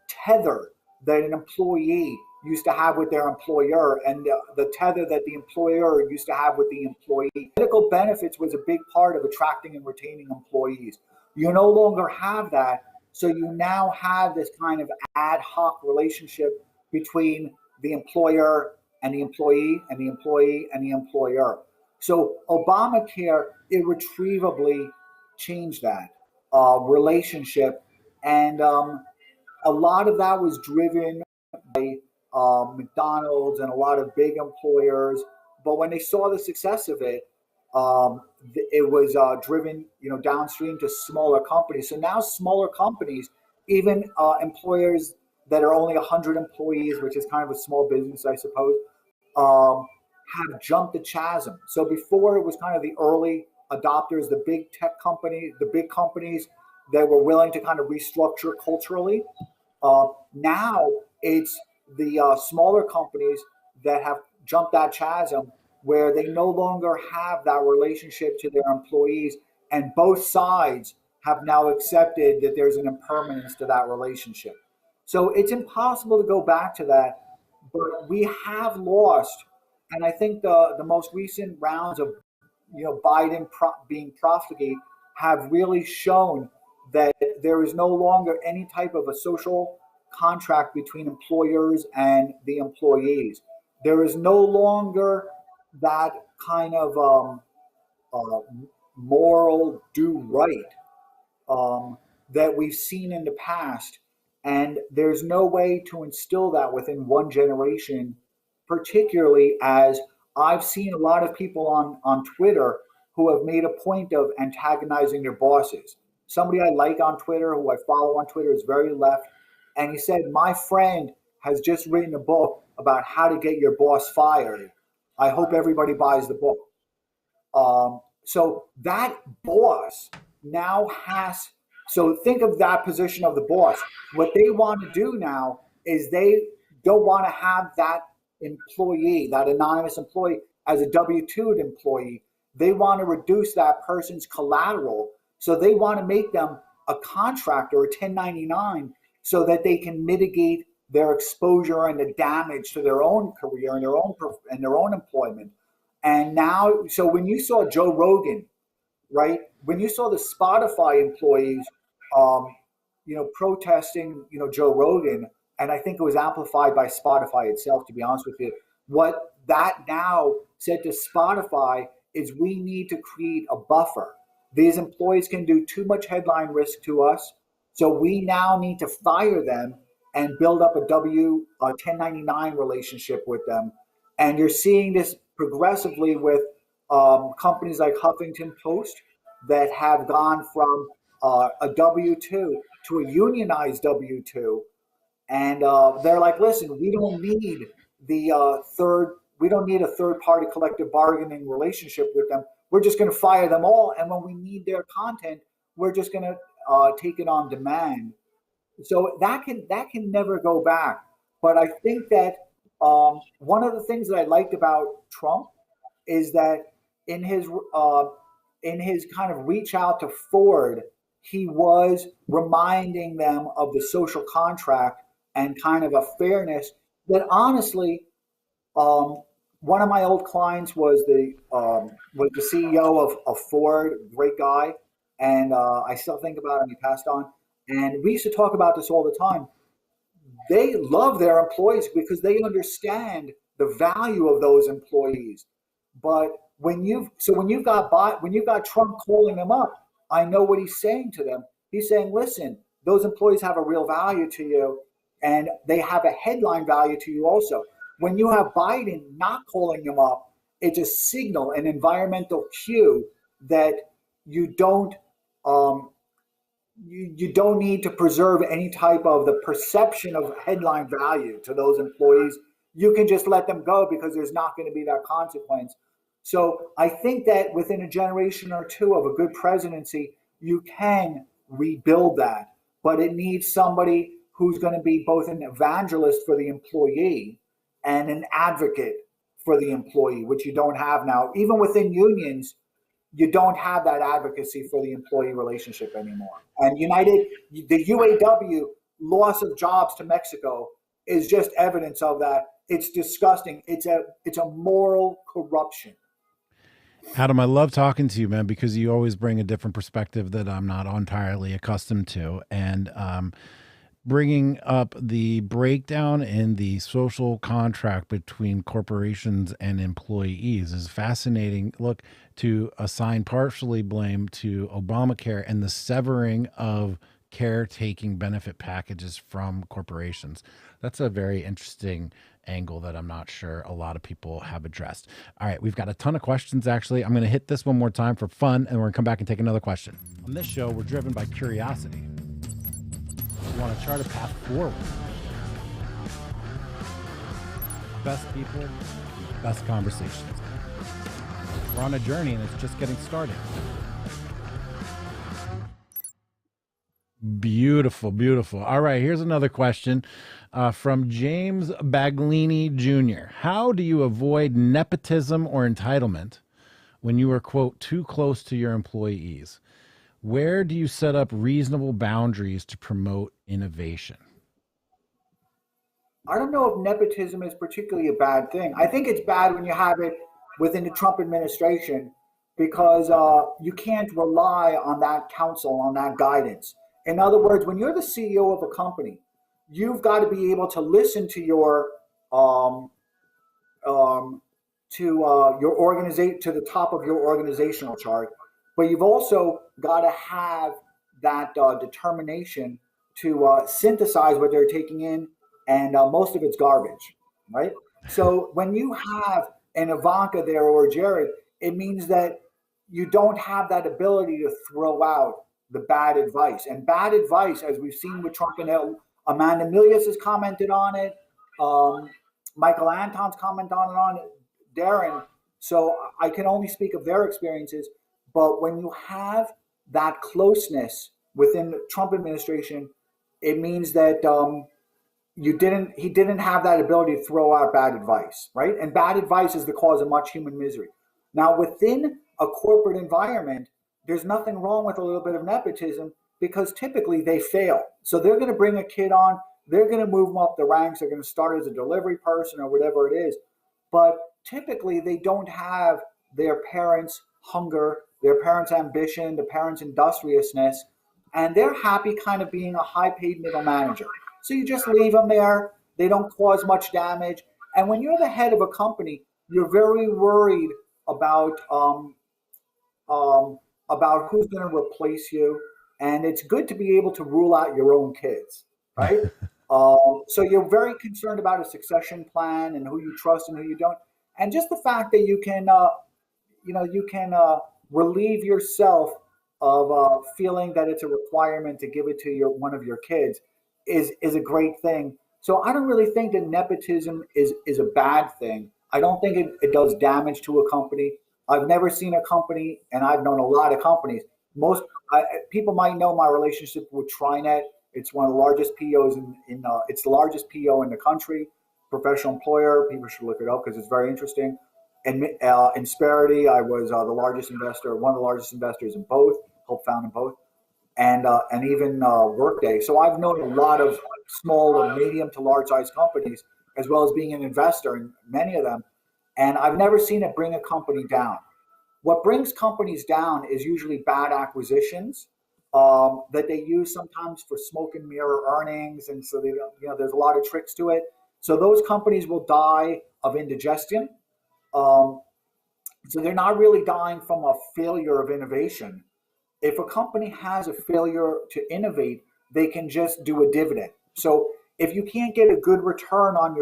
tether that an employee used to have with their employer, and the tether that the employer used to have with the employee. Medical benefits was a big part of attracting and retaining employees. You no longer have that, so you now have this kind of ad hoc relationship between the employer and the employee and the employee and the employer. So Obamacare irretrievably changed that relationship, and a lot of that was driven by McDonald's and a lot of big employers. But when they saw the success of it, it was driven, downstream to smaller companies. So now smaller companies, even employers that are only 100 employees, which is kind of a small business, I suppose, um, have jumped the chasm. So before it was kind of the early adopters, the big tech companies, the big companies that were willing to kind of restructure culturally. Now it's the smaller companies that have jumped that chasm where they no longer have that relationship to their employees, and both sides have now accepted that there's an impermanence to that relationship. So it's impossible to go back to that, but we have lost. And I think the most recent rounds of Biden being profligate have really shown that there is no longer any type of a social contract between employers and the employees. There is no longer that kind of uh, moral do right that we've seen in the past. And there's no way to instill that within one generation, particularly as I've seen a lot of people on Twitter who have made a point of antagonizing their bosses. Somebody I like on Twitter, who I follow on Twitter, is very left. And he said, my friend has just written a book about how to get your boss fired. I hope everybody buys the book. So that boss now has, so think of that position of the boss. What they want to do now is they don't want to have that employee, that anonymous employee, as a W-2 employee. They want to reduce that person's collateral. So they want to make them a contractor or 1099 so that they can mitigate their exposure and the damage to their own career and their own employment. And now, so when you saw Joe Rogan, right? When you saw the Spotify employees, protesting, Joe Rogan, and I think it was amplified by Spotify itself, to be honest with you. What that now said to Spotify is we need to create a buffer. These employees can do too much headline risk to us, so we now need to fire them and build up a 1099 relationship with them. And you're seeing this progressively with companies like Huffington Post that have gone from a W-2 to a unionized W-2. And they're like, listen, we don't need we don't need a third party collective bargaining relationship with them. We're just going to fire them all. And when we need their content, we're just going to take it on demand. So that can never go back. But I think that one of the things that I liked about Trump is that in his kind of reach out to Ford, he was reminding them of the social contract and kind of a fairness that honestly, one of my old clients was the CEO of Ford, great guy, and I still think about him. He passed on, and we used to talk about this all the time. They love their employees because they understand the value of those employees. But when you've got Trump calling them up, I know what he's saying to them. He's saying, listen, those employees have a real value to you, and they have a headline value to you also. When you have Biden not calling them up, it's a signal, an environmental cue that you don't you don't need to preserve any type of the perception of headline value to those employees. You can just let them go because there's not going to be that consequence. So I think that within a generation or two of a good presidency, you can rebuild that, but it needs somebody who's going to be both an evangelist for the employee and an advocate for the employee, which you don't have now. Even within unions, you don't have that advocacy for the employee relationship anymore. And the UAW loss of jobs to Mexico is just evidence of that. It's disgusting. It's a moral corruption. Adam, I love talking to you, man, because you always bring a different perspective that I'm not entirely accustomed to. And bringing up the breakdown in the social contract between corporations and employees is fascinating. Look, to assign partially blame to Obamacare and the severing of caretaking benefit packages from corporations. That's a very interesting angle that I'm not sure a lot of people have addressed. All right, we've got a ton of questions actually. I'm going to hit this one more time for fun, and we're going to come back and take another question. On this show, we're driven by curiosity. We want to chart a path forward. Best people, best conversations. We're on a journey and it's just getting started. Beautiful, beautiful. All right, here's another question from James Baglini Jr. How do you avoid nepotism or entitlement when you are, quote, too close to your employees? Where do you set up reasonable boundaries to promote innovation? I don't know if nepotism is particularly a bad thing. I think it's bad when you have it within the Trump administration because you can't rely on that counsel, on that guidance. In other words, when you're the CEO of a company, you've got to be able to listen to your organization, to the top of your organizational chart, but you've also got to have that determination to synthesize what they're taking in, and most of it's garbage, right? So when you have an Ivanka there or Jared, it means that you don't have that ability to throw out the bad advice. And bad advice, as we've seen with Trump and Amanda Milius has commented on it, Michael Anton's commented on it, Darren. So I can only speak of their experiences. But when you have that closeness within the Trump administration, it means that he didn't have that ability to throw out bad advice, right? And bad advice is the cause of much human misery. Now, within a corporate environment, there's nothing wrong with a little bit of nepotism because typically they fail. So they're going to bring a kid on, they're going to move them up the ranks, they're going to start as a delivery person or whatever it is. But typically they don't have their parents' hunger, their parents' ambition, the parents' industriousness, and they're happy kind of being a high-paid middle manager. So you just leave them there. They don't cause much damage. And when you're the head of a company, you're very worried about who's going to replace you. And it's good to be able to rule out your own kids, right? So you're very concerned about a succession plan and who you trust and who you don't. And just the fact that you can relieve yourself of feeling that it's a requirement to give it to one of your kids is a great thing. So I don't really think that nepotism is a bad thing. I don't think it does damage to a company. I've never seen a company, and I've known a lot of companies. People might know my relationship with TriNet. It's one of the largest POs it's the largest PO in the country, professional employer. People should look it up because it's very interesting. And Insperity, I was the largest investor, one of the largest investors in both, helped found in both, and even Workday. So I've known a lot of small and medium to large size companies, as well as being an investor in many of them. And I've never seen it bring a company down. What brings companies down is usually bad acquisitions that they use sometimes for smoke and mirror earnings. And so there's a lot of tricks to it. So those companies will die of indigestion. So they're not really dying from a failure of innovation. If a company has a failure to innovate, they can just do a dividend. So if you can't get a good return on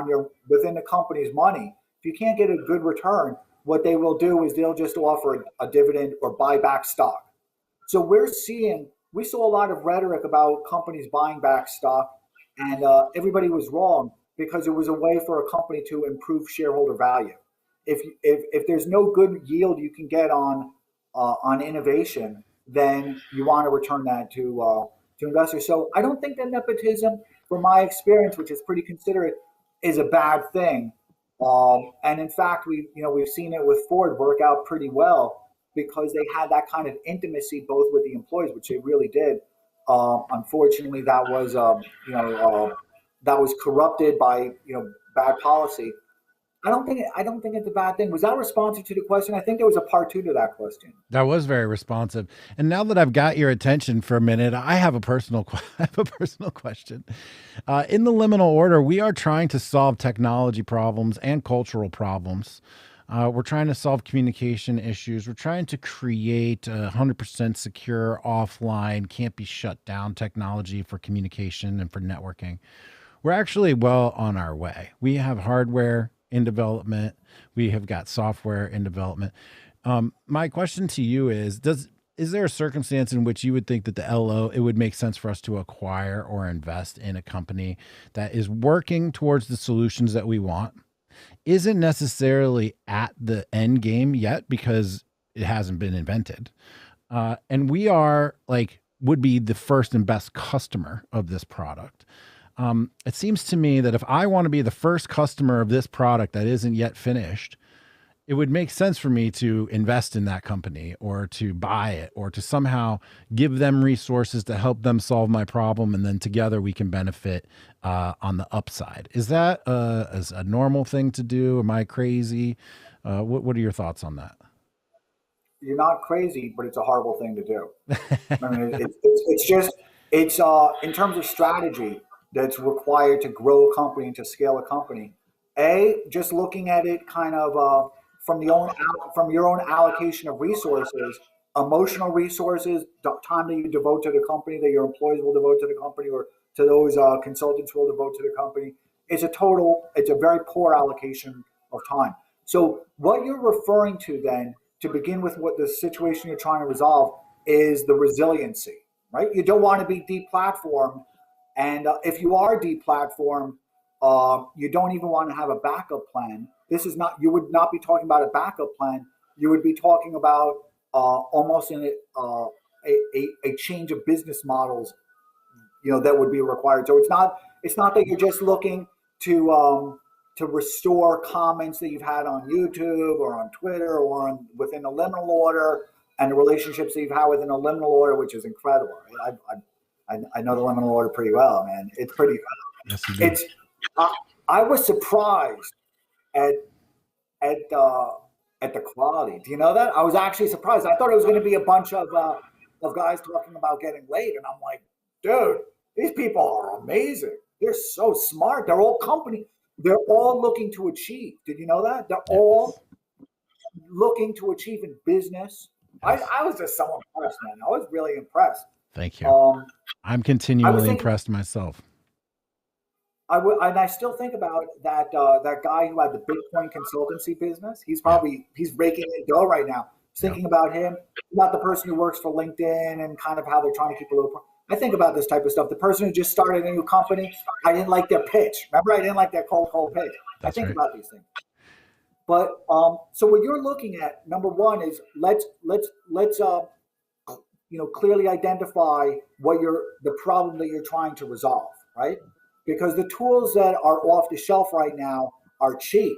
your within the company's money, if you can't get a good return, what they will do is they'll just offer a dividend or buy back stock. So we saw a lot of rhetoric about companies buying back stock, and everybody was wrong because it was a way for a company to improve shareholder value. If there's no good yield you can get on innovation, then you want to return that to investors. So I don't think that nepotism, from my experience, which is pretty considerate, is a bad thing. And in fact, we've seen it with Ford work out pretty well because they had that kind of intimacy both with the employees, which they really did. Unfortunately, that was corrupted by bad policy. I don't think it's a bad thing. Was that responsive to the question? I think there was a part 2 to that question. That was very responsive. And now that I've got your attention for a minute, I have a personal question. In the liminal order, we are trying to solve technology problems and cultural problems. We're trying to solve communication issues. We're trying to create a 100% secure offline, can't be shut down technology for communication and for networking. We're actually well on our way. We have hardware in development. We have got software in development. My question to you is there a circumstance in which you would think that it would make sense for us to acquire or invest in a company that is working towards the solutions that we want, isn't necessarily at the end game yet because it hasn't been invented, and we are like would be the first and best customer of this product? It seems to me that if I want to be the first customer of this product that isn't yet finished, it would make sense for me to invest in that company or to buy it or to somehow give them resources to help them solve my problem. And then together we can benefit on the upside. Is that a normal thing to do? Am I crazy? What are your thoughts on that? You're not crazy, but it's a horrible thing to do. I mean, it's in terms of strategy that's required to grow a company and to scale a company. Just looking at it kind of from your own allocation of resources, emotional resources, time that you devote to the company, that your employees will devote to the company, or to those consultants will devote to the company. It's a very poor allocation of time. So what you're referring to then, to begin with, what the situation you're trying to resolve is the resiliency, right? You don't want to be deplatformed. And if you are deplatformed, you don't even want to have a backup plan. You would not be talking about a backup plan. You would be talking about almost a change of business models, that would be required. So it's not that you're just looking to restore comments that you've had on YouTube or on Twitter or within a liminal order, and the relationships that you've had within a liminal order, which is incredible. I know the liminal order pretty well, man. It's pretty. Yes, you do. I was surprised at the quality. Do you know that? I was actually surprised. I thought it was going to be a bunch of guys talking about getting laid, and I'm like, dude, these people are amazing. They're so smart. They're all looking to achieve. Did you know that? They're all looking to achieve in business. Yes. I was just so impressed, man. I was really impressed. Thank you. I'm continually impressed myself. I still think about that guy who had the Bitcoin consultancy business. He's raking in dough right now. Thinking about him, not the person who works for LinkedIn and kind of how they're trying to keep a little. I think about this type of stuff. The person who just started a new company, I didn't like their pitch. Remember, I didn't like that cold pitch. That's I think right. about these things. But so what you're looking at, number one, is let's clearly identify the problem that you're trying to resolve, right? Because the tools that are off the shelf right now are cheap,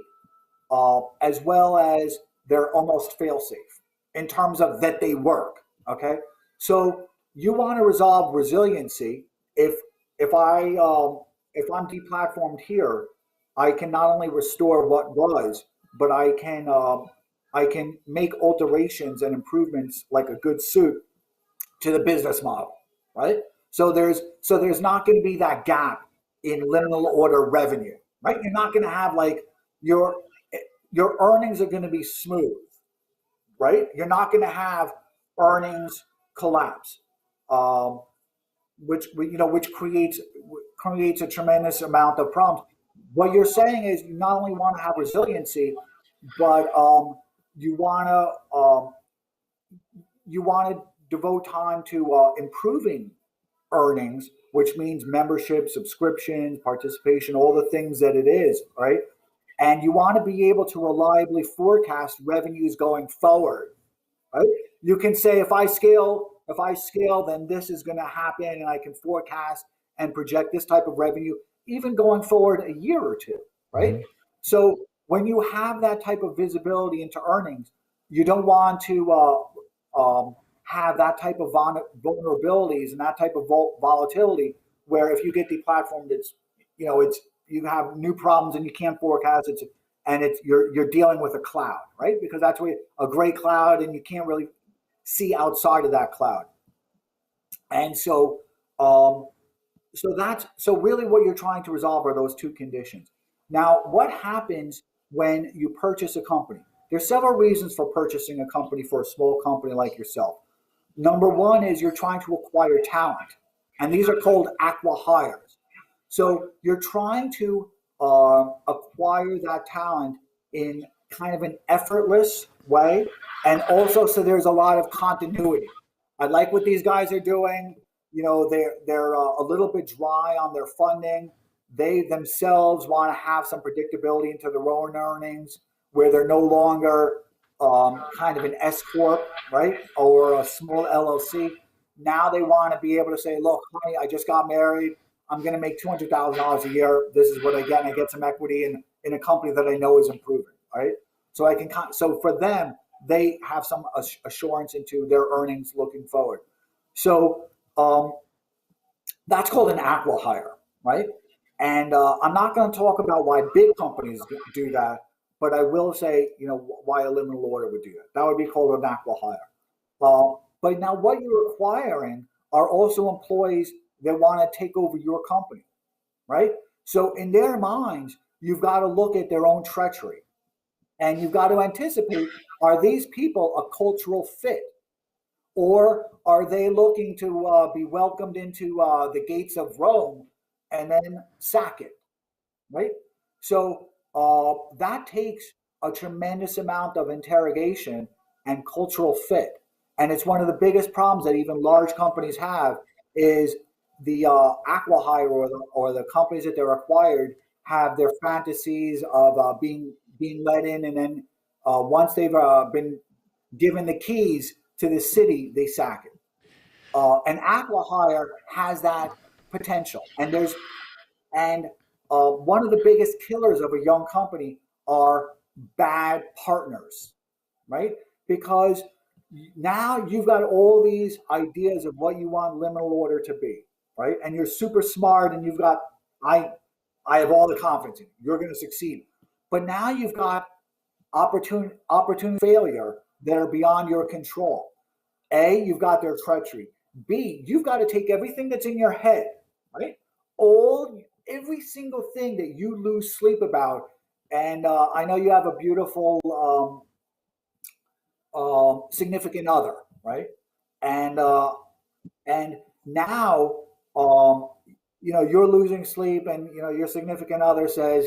as well as they're almost fail-safe in terms of that they work. Okay, so you want to resolve resiliency. If I'm deplatformed here, I can not only restore what was, but I can make alterations and improvements like a good suit to the business model, right? So there's not going to be that gap in liminal order revenue, right? You're not going to have like your earnings are going to be smooth, right? You're not going to have earnings collapse, which creates a tremendous amount of problems. What you're saying is you not only want to have resiliency, but you want to devote time to improving earnings, which means membership, subscriptions, participation, all the things that it is, right? And you want to be able to reliably forecast revenues going forward, right? You can say, if I scale, then this is going to happen, and I can forecast and project this type of revenue, even going forward a year or two, right? Mm-hmm. So when you have that type of visibility into earnings, you don't want to have that type of vulnerabilities and that type of volatility, where if you get deplatformed, you have new problems and you can't forecast it, and you're dealing with a cloud, right? Because that's a gray cloud, and you can't really see outside of that cloud. And so really what you're trying to resolve are those two conditions. Now, what happens when you purchase a company? there's several reasons for purchasing a company for a small company like yourself. Number one is you're trying to acquire talent, and these are called aqua hires. So you're trying to acquire that talent in kind of an effortless way, and also so there's a lot of continuity. I like what these guys are doing. You know, they're a little bit dry on their funding. They themselves want to have some predictability into their own earnings, where they're no longer kind of an S corp, right, or a small LLC. Now they want to be able to say, "Look, honey, I just got married. I'm going to make $200,000 a year. This is what I get, and I get some equity in a company that I know is improving, right?" So I can. So for them, they have some assurance into their earnings looking forward. So that's called an aqua hire, right? And I'm not going to talk about why big companies do that, but I will say, you know, why a liminal order would do that. That would be called an aqua hire. But now what you're acquiring are also employees that want to take over your company, right? So in their minds, you've got to look at their own treachery, and you've got to anticipate, are these people a cultural fit? Or are they looking to be welcomed into the gates of Rome and then sack it, right? So that takes a tremendous amount of interrogation and cultural fit. And it's one of the biggest problems that even large companies have is the acqui-hire or the companies that they're acquired have their fantasies of being let in, and then once they've been given the keys to the city, they sack it. An acqui-hire has that potential, and one of the biggest killers of a young company are bad partners, right? Because now you've got all these ideas of what you want liminal order to be, right? And you're super smart, and you've got I have all the confidence in you. You're going to succeed. But now you've got opportunity failure that are beyond your control. A, you've got their treachery. B, you've got to take everything that's in your head, right? Every single thing that you lose sleep about. And I know you have a beautiful significant other, right? And now you're losing sleep, and your significant other says,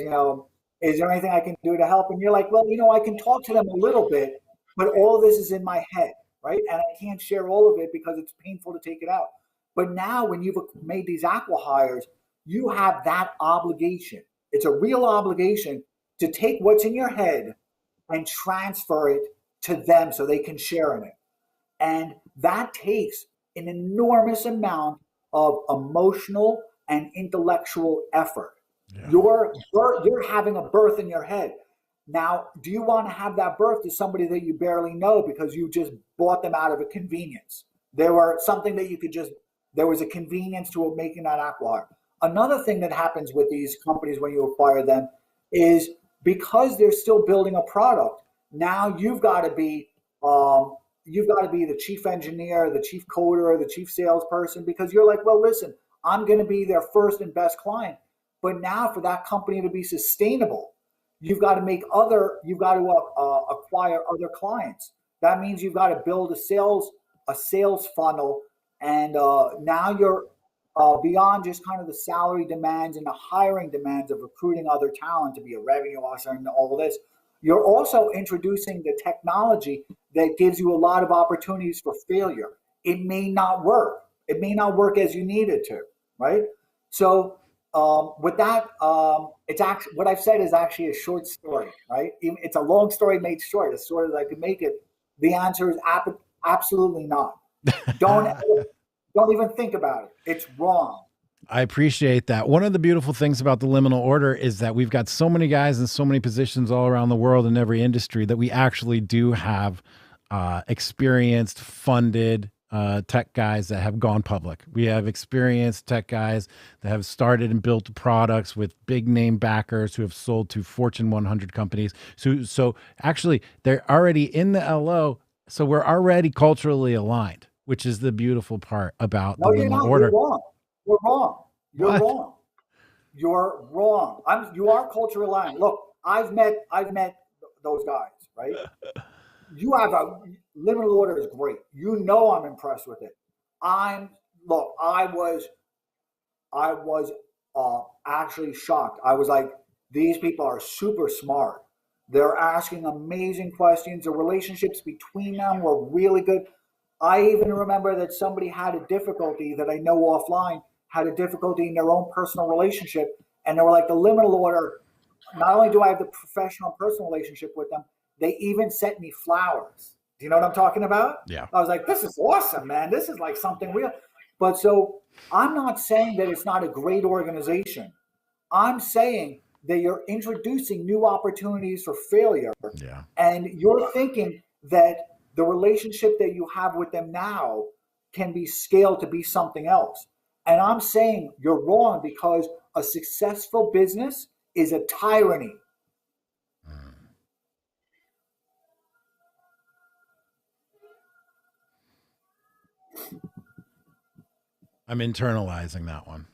is there anything I can do to help? And you're like, well, I can talk to them a little bit, but all this is in my head, right? And I can't share all of it because it's painful to take it out. But now when you've made these acqui-hires, you have that obligation. It's a real obligation to take what's in your head and transfer it to them so they can share in it. And that takes an enormous amount of emotional and intellectual effort. Yeah. You're having a birth in your head. Now, do you want to have that birth to somebody that you barely know because you just bought them out of a convenience? There was a convenience to making that acqui-hire. Another thing that happens with these companies when you acquire them is because they're still building a product, now you've got to be the chief engineer, the chief coder, the chief salesperson, because you're like, well, listen, I'm going to be their first and best client. But now for that company to be sustainable, you've got to acquire other clients. That means you've got to build a sales funnel, and now you're beyond just kind of the salary demands and the hiring demands of recruiting other talent to be a revenue officer and all of this. You're also introducing the technology that gives you a lot of opportunities for failure. It may not work. It may not work as you need it to, right? So with that, it's actually what I've said is actually a short story, right? It's a long story made short, as short as I could make it. The answer is absolutely not. Don't even think about it. It's wrong. I appreciate that. One of the beautiful things about the liminal order is that we've got so many guys in so many positions all around the world in every industry that we actually do have experienced, funded tech guys that have gone public. We have experienced tech guys that have started and built products with big name backers who have sold to Fortune 100 companies. So actually, they're already in the LO. So we're already culturally aligned, which is the beautiful part about the liminal order. You're wrong. You're wrong. You're wrong. You are culture aligned. Look, I've met those guys, right? You have a limited order is great. You know I'm impressed with it. Look, I was actually shocked. I was like, these people are super smart. They're asking amazing questions. The relationships between them were really good. I even remember that somebody had a difficulty that I know offline, had a difficulty in their own personal relationship. And they were like, the liminal order, not only do I have the professional personal relationship with them, they even sent me flowers. Do you know what I'm talking about? Yeah. I was like, this is awesome, man. This is like something real. But so I'm not saying that it's not a great organization. I'm saying that you're introducing new opportunities for failure. Yeah. And you're thinking that the relationship that you have with them now can be scaled to be something else. And I'm saying you're wrong, because a successful business is a tyranny. I'm internalizing that one.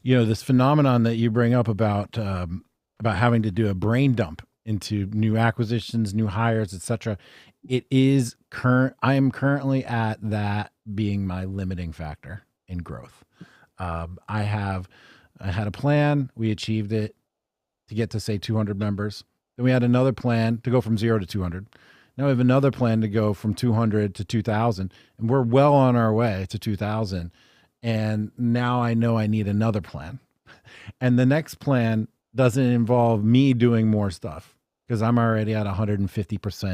This phenomenon that you bring up about having to do a brain dump into new acquisitions, new hires, etc. It is current. I am currently at that being my limiting factor in growth. I had a plan. We achieved it to get to say 200 members. Then we had another plan to go from 0 to 200. Now we have another plan to go from 200 to 2,000, and we're well on our way to 2,000. And now I know I need another plan. And the next plan doesn't involve me doing more stuff, because I'm already at 150%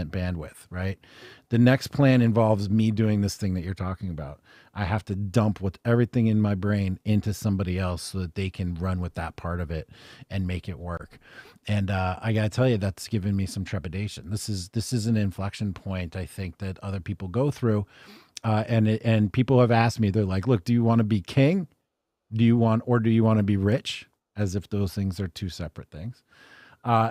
bandwidth, right? The next plan involves me doing this thing that you're talking about. I have to dump with everything in my brain into somebody else so that they can run with that part of it and make it work. And I got to tell you, that's given me some trepidation. This is an inflection point, I think, that other people go through. And people have asked me, they're like, look, do you want to be king? Do you want to be rich? As if those things are two separate things.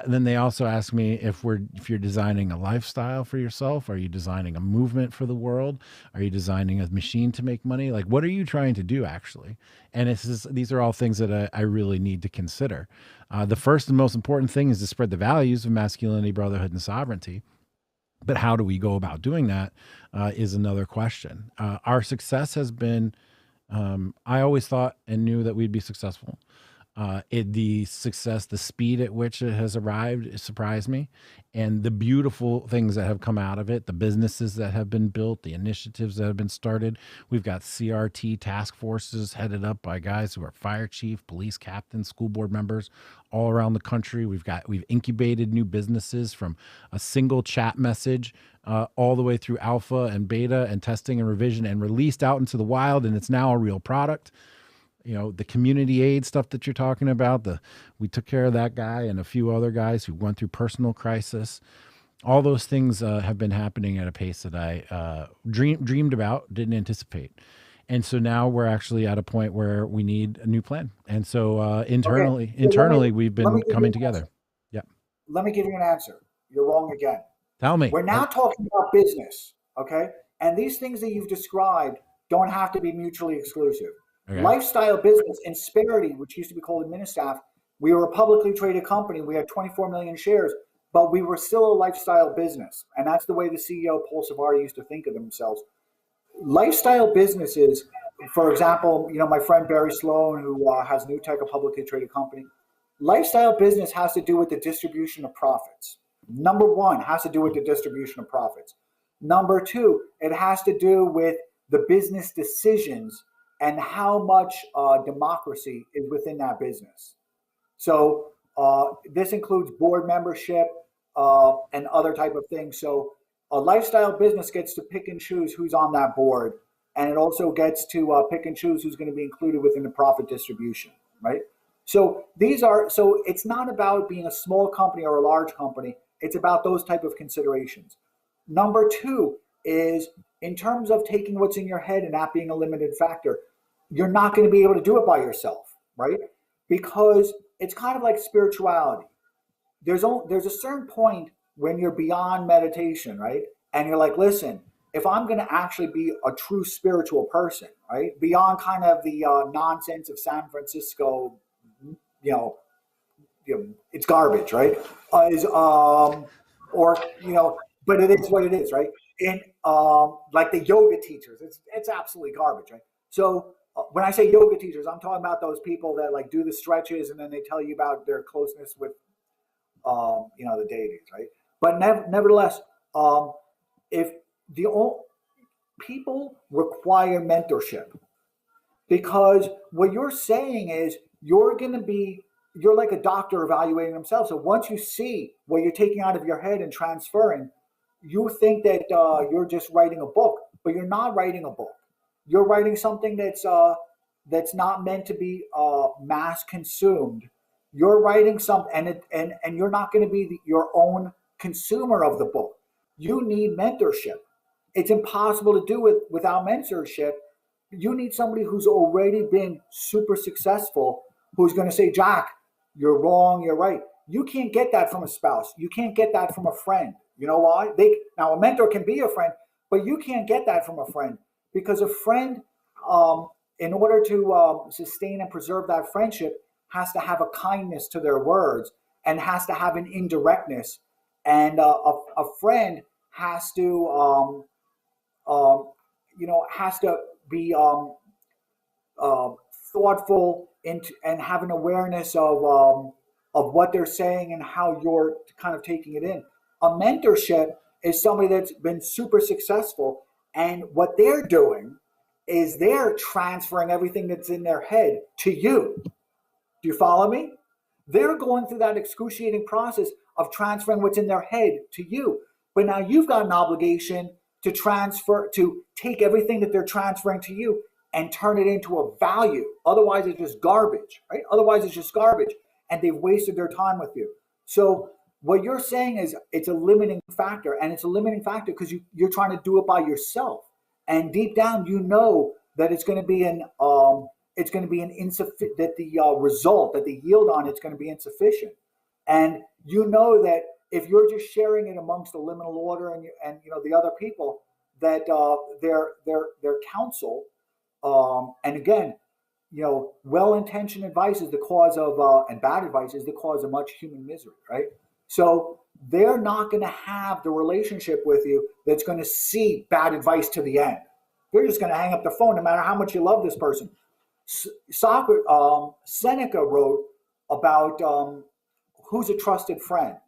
Then they also ask me if you're designing a lifestyle for yourself. Are you designing a movement for the world? Are you designing a machine to make money? Like, what are you trying to do actually? And these are all things that I really need to consider. The first and most important thing is to spread the values of masculinity, brotherhood, and sovereignty. But how do we go about doing that is another question. Our success has been, I always thought and knew that we'd be successful. The speed at which it has arrived, it surprised me. And the beautiful things that have come out of it, the businesses that have been built, the initiatives that have been started. We've got CRT task forces headed up by guys who are fire chief, police captains, school board members all around the country. We've incubated new businesses from a single chat message all the way through alpha and beta and testing and revision and released out into the wild. And it's now a real product. The community aid stuff that you're talking about, we took care of that guy and a few other guys who went through personal crisis. All those things have been happening at a pace that I dreamed about, didn't anticipate. And so now we're actually at a point where we need a new plan. And so internally, we've been coming together. Yeah. Let me give you an answer. You're wrong again. Tell me. We're now talking about business, okay? And these things that you've described don't have to be mutually exclusive. Okay. Lifestyle business, Insperity, which used to be called Administaff, we were a publicly traded company. We had 24 million shares, but we were still a lifestyle business. And that's the way the CEO, Paul Savary, used to think of themselves. Lifestyle businesses, for example, my friend Barry Sloan, who has NewTek, a publicly traded company. Lifestyle business has to do with the distribution of profits. Number one, has to do with the distribution of profits. Number two, it has to do with the business decisions and how much democracy is within that business. So this includes board membership and other type of things. So a lifestyle business gets to pick and choose who's on that board, and it also gets to pick and choose who's going to be included within the profit distribution, right? So it's not about being a small company or a large company. It's about those type of considerations. Number two is, in terms of taking what's in your head and that being a limited factor, you're not going to be able to do it by yourself, right? Because it's kind of like spirituality. There's a certain point when you're beyond meditation, right? And you're like, listen, if I'm going to actually be a true spiritual person, right? Beyond kind of the nonsense of San Francisco, it's garbage, right? Or but it is what it is, right? And like the yoga teachers, it's absolutely garbage, right? So when I say yoga teachers, I'm talking about those people that like do the stretches and then they tell you about their closeness with the deities, right? But nevertheless, if the people require mentorship, because what you're saying is you're like a doctor evaluating themselves. So once you see what you're taking out of your head and transferring, you think that you're just writing a book, but you're not writing a book. You're writing something that's not meant to be mass consumed. You're writing something, and you're not going to be your own consumer of the book. You need mentorship. It's impossible to do it without mentorship. You need somebody who's already been super successful, who's going to say, Jack, you're wrong, you're right. You can't get that from a spouse. You can't get that from a friend. You know why? Now, a mentor can be a friend, but you can't get that from a friend, because a friend, in order to sustain and preserve that friendship, has to have a kindness to their words and has to have an indirectness. And a friend has to, has to be thoughtful and have an awareness of what they're saying and how you're kind of taking it in. A mentorship is somebody that's been super successful, and what they're doing is they're transferring everything that's in their head to you. Do you follow me? They're going through that excruciating process of transferring what's in their head to you. But now you've got an obligation to take everything that they're transferring to you and turn it into a value. Otherwise, it's just garbage, right? Otherwise, it's just garbage, and they've wasted their time with you. So what you're saying is it's a limiting factor, and it's a limiting factor because you're trying to do it by yourself. And deep down, you know that it's going to be insufficient. That the result, that the yield on it's going to be insufficient, and you know that if you're just sharing it amongst the liminal order and the other people, that their counsel, and again, well-intentioned advice is the cause of and bad advice is the cause of much human misery, right? So they're not going to have the relationship with you that's going to see bad advice to the end. They're just going to hang up the phone no matter how much you love this person. Seneca wrote about who's a trusted friend.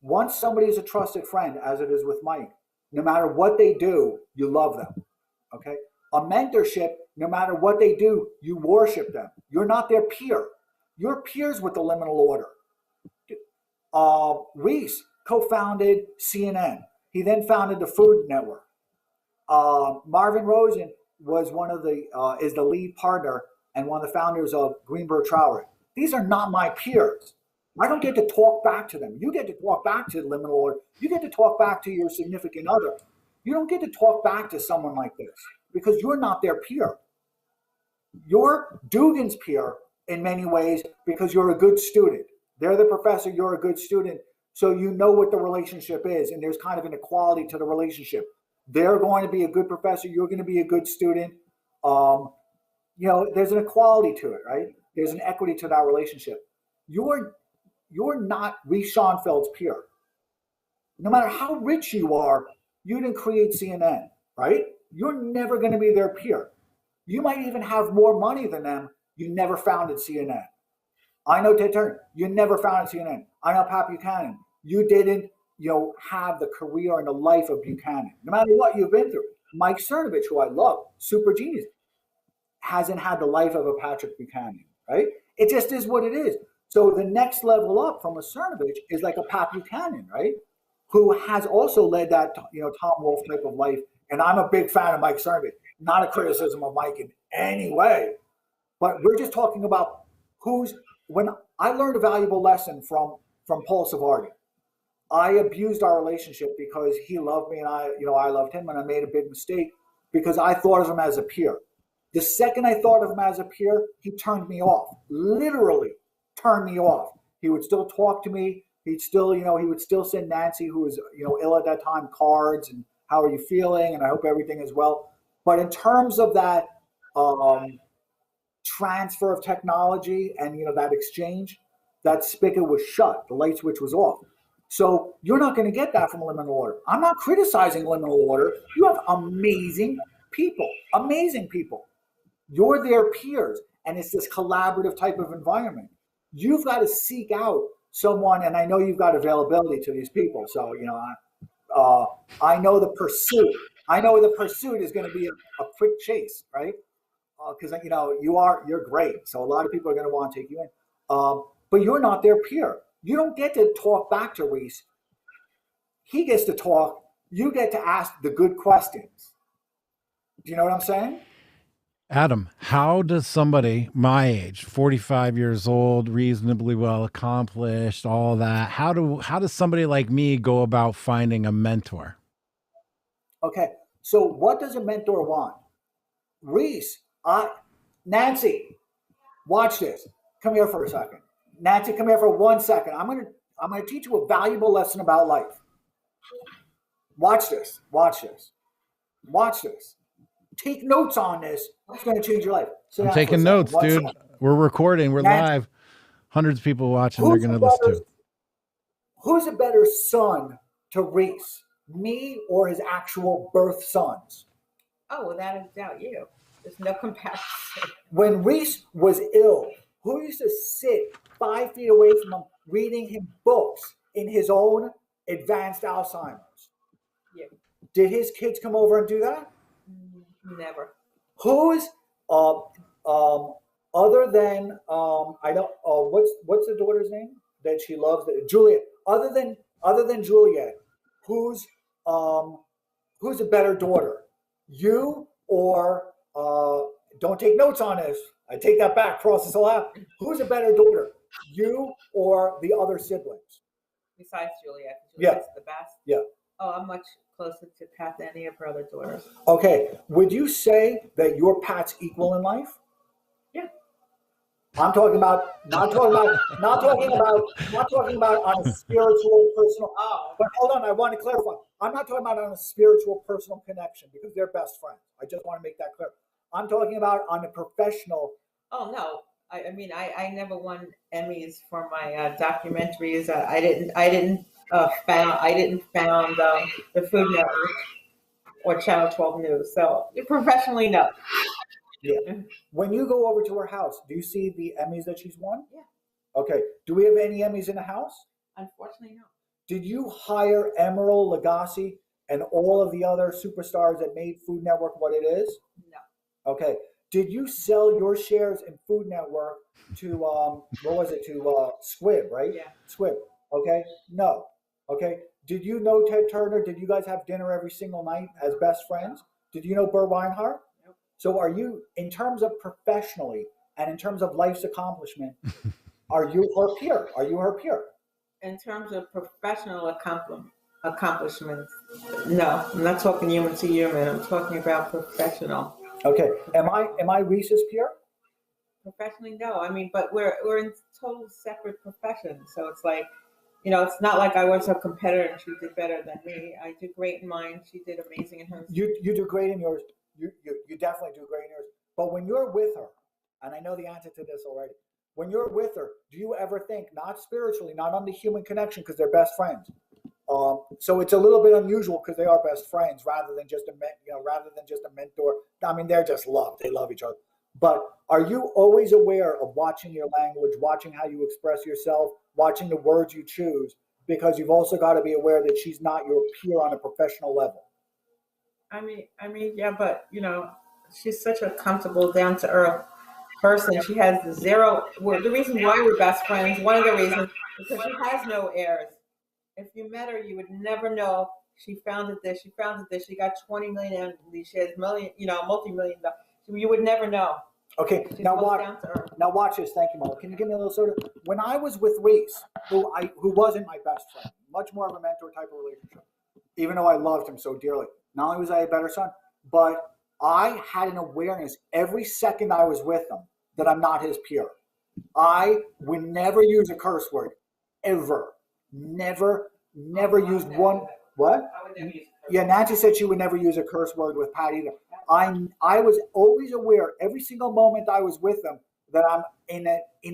Once somebody is a trusted friend, as it is with Mike, no matter what they do, you love them. Okay? A mentorship, no matter what they do, you worship them. You're not their peer. You're peers with the liminal order. Reese co-founded CNN. He then founded the Food Network. Marvin Rosen was is the lead partner and one of the founders of Greenberg Traurig. These are not my peers. I don't get to talk back to them. You get to talk back to the liminal order. You get to talk back to your significant other. You don't get to talk back to someone like this because you're not their peer. You're Dugan's peer in many ways because you're a good student. They're the professor, you're a good student, so you know what the relationship is, and there's kind of an equality to the relationship. They're going to be a good professor, you're going to be a good student. There's an equality to it, right? There's an equity to that relationship. You're not Reese Schonfeld's peer. No matter how rich you are, you didn't create CNN, right? You're never going to be their peer. You might even have more money than them. You never founded CNN. I know Ted Turner. You never founded CNN. I know Pat Buchanan. You didn't, have the career and the life of Buchanan. No matter what you've been through. Mike Cernovich, who I love, super genius, hasn't had the life of a Patrick Buchanan, right? It just is what it is. So the next level up from a Cernovich is like a Pat Buchanan, right? Who has also led that, Tom Wolfe type of life. And I'm a big fan of Mike Cernovich. Not a criticism of Mike in any way, but we're just talking about when I learned a valuable lesson from Paul Savardi. I abused our relationship because he loved me and I loved him, and I made a big mistake because I thought of him as a peer. The second I thought of him as a peer, he turned me off, literally turned me off. He would still talk to me. He'd still, he would still send Nancy, who was, ill at that time, cards and how are you feeling? And I hope everything is well. But in terms of that transfer of technology and, that exchange, that spigot was shut, the light switch was off. So you're not going to get that from liminal order. I'm not criticizing liminal order. You have amazing people, amazing people. You're their peers, and it's this collaborative type of environment. You've got to seek out someone, and I know you've got availability to these people. So, I know the pursuit. I know the pursuit is going to be a quick chase, right? Because you're great. So a lot of people are going to want to take you in, but you're not their peer. You don't get to talk back to Reese. He gets to talk. You get to ask the good questions. Do you know what I'm saying? Adam, how does somebody my age, 45 years old, reasonably well accomplished, all that, how does somebody like me go about finding a mentor? Okay, so what does a mentor want? Reese, Nancy, watch this. Come here for a second. Nancy, come here for 1 second. I'm gonna teach you a valuable lesson about life. Watch this. Watch this. Watch this. Take notes on this. It's going to change your life. I'm taking notes, dude. Second. We're recording. We're live. Hundreds of people watching. They're going to listen to. Who's a better son to Reese? Me or his actual birth sons? Oh, without a doubt, you. There's no comparison. When Reese was ill, who used to sit 5 feet away from him reading him books in his own advanced Alzheimer's? Yeah. Did his kids come over and do that? Never. Who's other than I don't what's the daughter's name that she loves? Juliet. Other than Juliet, who's a better daughter? You or don't take notes on this. I take that back. Cross this all out. Who's a better daughter? You or the other siblings? Besides Juliet. Juliet's the best. Yeah. Oh, I'm much closer to Pat than any of her other daughters. Okay. Would you say that your Pat's equal in life? Yeah. I'm talking about not talking about on a spiritual, personal. Oh. But hold on, I want to clarify. I'm not talking about on a spiritual, personal connection because they're best friends. I just want to make that clear. I'm talking about on a professional. Oh no. I mean, I never won Emmys for my documentaries. I didn't found the Food Network or Channel 12 News. So professionally, no. Yeah. When you go over to her house, do you see the Emmys that she's won? Yeah. Okay. Do we have any Emmys in the house? Unfortunately, no. Did you hire Emeril Lagasse and all of the other superstars that made Food Network what it is? No. Okay. Did you sell your shares in Food Network to Squibb, right? Yeah. Squibb. Okay. No. Okay. Did you know Ted Turner? Did you guys have dinner every single night as best friends? Did you know Burr Weinhardt? Nope. So are you, in terms of professionally and in terms of life's accomplishment, are you her peer? Are you her peer? In terms of professional accomplishments, no. I'm not talking human to human. I'm talking about professional. Okay. Am I Reese's peer? Professionally, no. I mean, but we're in total separate professions. So it's like, it's not like I was a competitor and she did better than me. I did great in mine. She did amazing in hers. You do great in yours. You definitely do great in yours. But when you're with her, and I know the answer to this already, when you're with her, do you ever think, not spiritually, not on the human connection, because they're best friends? So it's a little bit unusual because they are best friends rather than just a mentor. I mean, they're just love. They love each other. But are you always aware of watching your language, watching how you express yourself, watching the words you choose? Because you've also got to be aware that she's not your peer on a professional level. I mean, yeah, but she's such a comfortable, down to earth person. She has zero. Well, the reason why we're best friends, one of the reasons, because she has no heirs. If you met her, you would never know she founded this. She got 20 million. She has multi-million. You would never know. Okay, now watch this. Thank you, Mo. Can you give me a little soda? When I was with Reese, who wasn't my best friend, much more of a mentor type of relationship, even though I loved him so dearly. Not only was I a better son, but I had an awareness every second I was with him that I'm not his peer. I would never use a curse word, ever. Never used one. What? I would never use a curse word. Yeah, Nancy said she would never use a curse word with Pat either. I was always aware every single moment I was with them that I'm in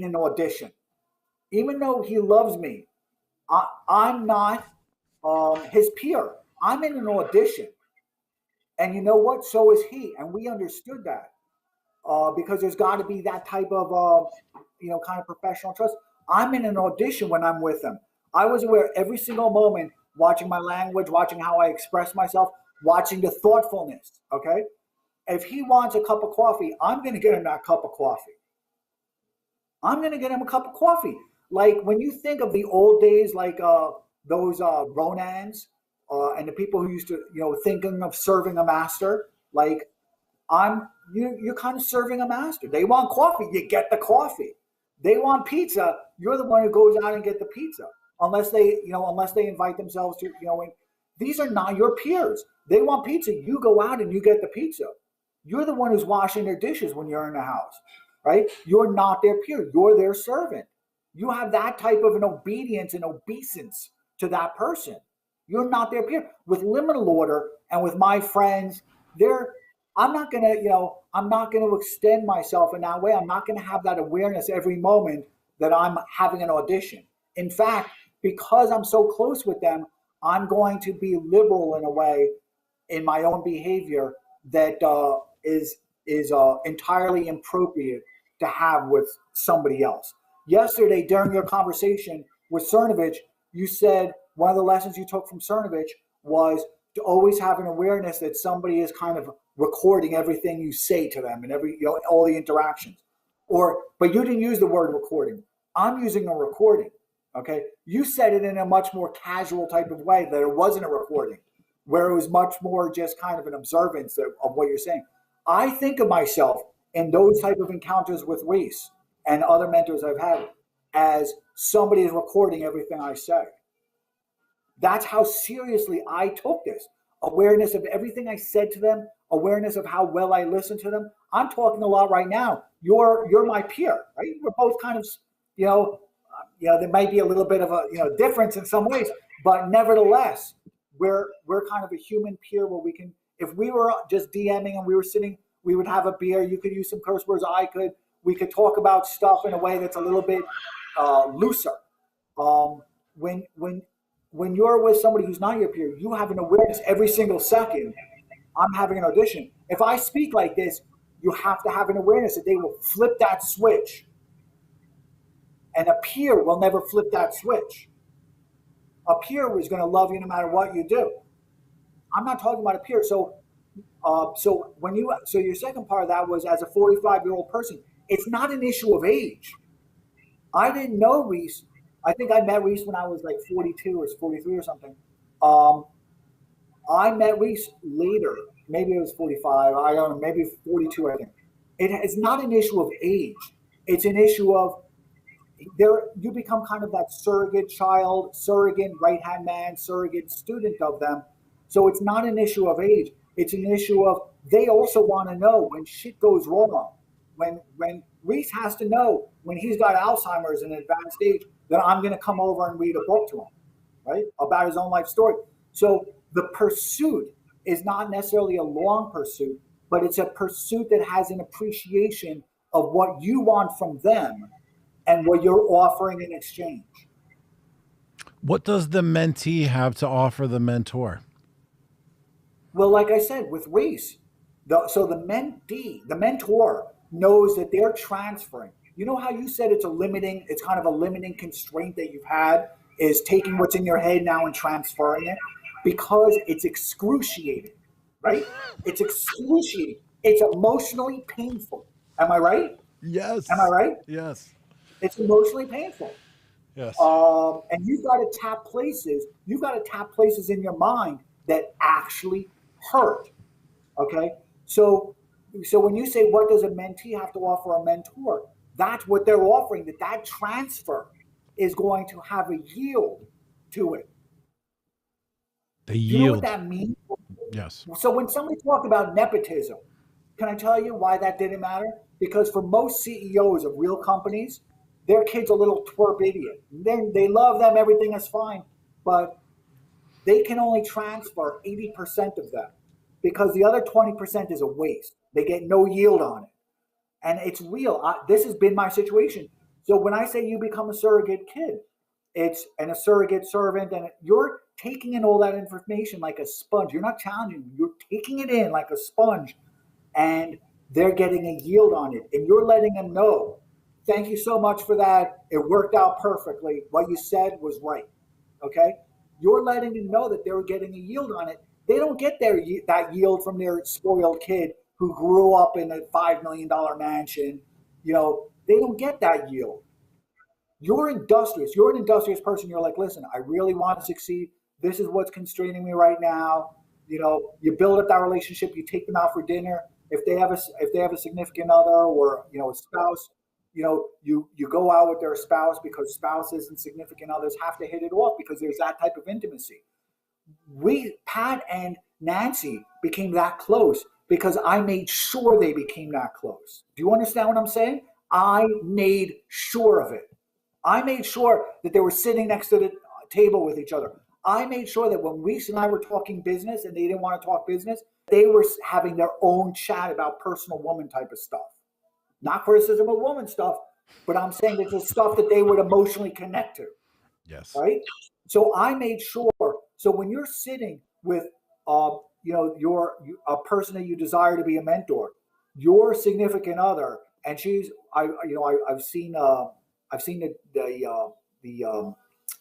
an audition. Even though he loves me, I'm not his peer. I'm in an audition. And you know what? So is he. And we understood that because there's got to be that type of, kind of professional trust. I'm in an audition when I'm with him. I was aware every single moment, watching my language, watching how I express myself, watching the thoughtfulness. Okay. If he wants a cup of coffee, I'm going to get him that cup of coffee. I'm going to get him a cup of coffee. Like when you think of the old days, like those Ronans and the people who used to, thinking of serving a master, like you're kind of serving a master. They want coffee, you get the coffee. They want pizza, you're the one who goes out and get the pizza. Unless they invite themselves to, these are not your peers. They want pizza, you go out and you get the pizza. You're the one who's washing their dishes when you're in the house, right? You're not their peer, you're their servant. You have that type of an obedience and obeisance to that person. You're not their peer. With liminal order and with my friends, I'm not gonna extend myself in that way. I'm not gonna have that awareness every moment that I'm having an audition. In fact, because I'm so close with them, I'm going to be liberal in a way in my own behavior that is entirely inappropriate to have with somebody else. Yesterday, during your conversation with Cernovich, you said one of the lessons you took from Cernovich was to always have an awareness that somebody is kind of recording everything you say to them and all the interactions. But you didn't use the word recording. I'm using a recording. Okay, you said it in a much more casual type of way that it wasn't a recording, where it was much more just kind of an observance of what you're saying. I think of myself in those type of encounters with Reese and other mentors I've had as somebody is recording everything I say. That's how seriously I took this. Awareness of everything I said to them, awareness of how well I listened to them. I'm talking a lot right now. You're my peer, right? We're both kind of, there might be a little bit of a difference in some ways, but nevertheless, we're kind of a human peer where we can, if we were just DMing and we were sitting, we would have a beer. You could use some curse words. We could talk about stuff in a way that's a little bit looser. When you're with somebody who's not your peer, you have an awareness every single second. I'm having an audition. If I speak like this, you have to have an awareness that they will flip that switch. And a peer will never flip that switch. A peer is going to love you no matter what you do. I'm not talking about a peer. So your second part of that was, as a 45-year-old person, it's not an issue of age. I didn't know Reese. I think I met Reese when I was like 42 or 43 or something. I met Reese later. Maybe it was 45. I don't know. Maybe 42, I think. It's not an issue of age. It's an issue of you become kind of that surrogate child, surrogate right-hand man, surrogate student of them. So it's not an issue of age. It's an issue of they also want to know when shit goes wrong. When Reese has to know when he's got Alzheimer's in an advanced stage, that I'm going to come over and read a book to him, right, about his own life story. So the pursuit is not necessarily a long pursuit, but it's a pursuit that has an appreciation of what you want from them and what you're offering in exchange. What does the mentee have to offer the mentor? Well, like I said, with Reese, the mentor knows that they're transferring. You know how you said it's kind of a limiting constraint that you've had is taking what's in your head now and transferring it, because it's excruciating, right? It's excruciating. It's emotionally painful. Am I right? Yes. Am I right? Yes. It's emotionally painful. Yes. And you've got to tap places in your mind that actually hurt. Okay. So when you say, what does a mentee have to offer a mentor? That's what they're offering, that transfer is going to have a yield to it. The yield. You know what that means? Yes. So when somebody talked about nepotism, can I tell you why that didn't matter? Because for most CEOs of real companies, their kid's a little twerp idiot. They love them, everything is fine, but they can only transfer 80% of that because the other 20% is a waste. They get no yield on it. And it's real. This has been my situation. So when I say you become a surrogate kid, it's and a surrogate servant, and you're taking in all that information like a sponge. You're not challenging them. You're taking it in like a sponge, and they're getting a yield on it. And you're letting them know, thank you so much for that. It worked out perfectly. What you said was right. Okay? You're letting them know that they were getting a yield on it. They don't get that yield from their spoiled kid who grew up in a $5 million mansion. They don't get that yield. You're industrious. You're an industrious person. You're like, listen, I really want to succeed. This is what's constraining me right now. You build up that relationship. You take them out for dinner. If they have a significant other or a spouse, you go out with their spouse because spouses and significant others have to hit it off because there's that type of intimacy. Pat and Nancy became that close because I made sure they became that close. Do you understand what I'm saying? I made sure of it. I made sure that they were sitting next to the table with each other. I made sure that when Reese and I were talking business and they didn't want to talk business, they were having their own chat about personal woman type of stuff. Not criticism of woman stuff, but I'm saying it's the stuff that they would emotionally connect to. Yes. Right? So I made sure. So when you're sitting with, a person that you desire to be a mentor, your significant other, and I've seen the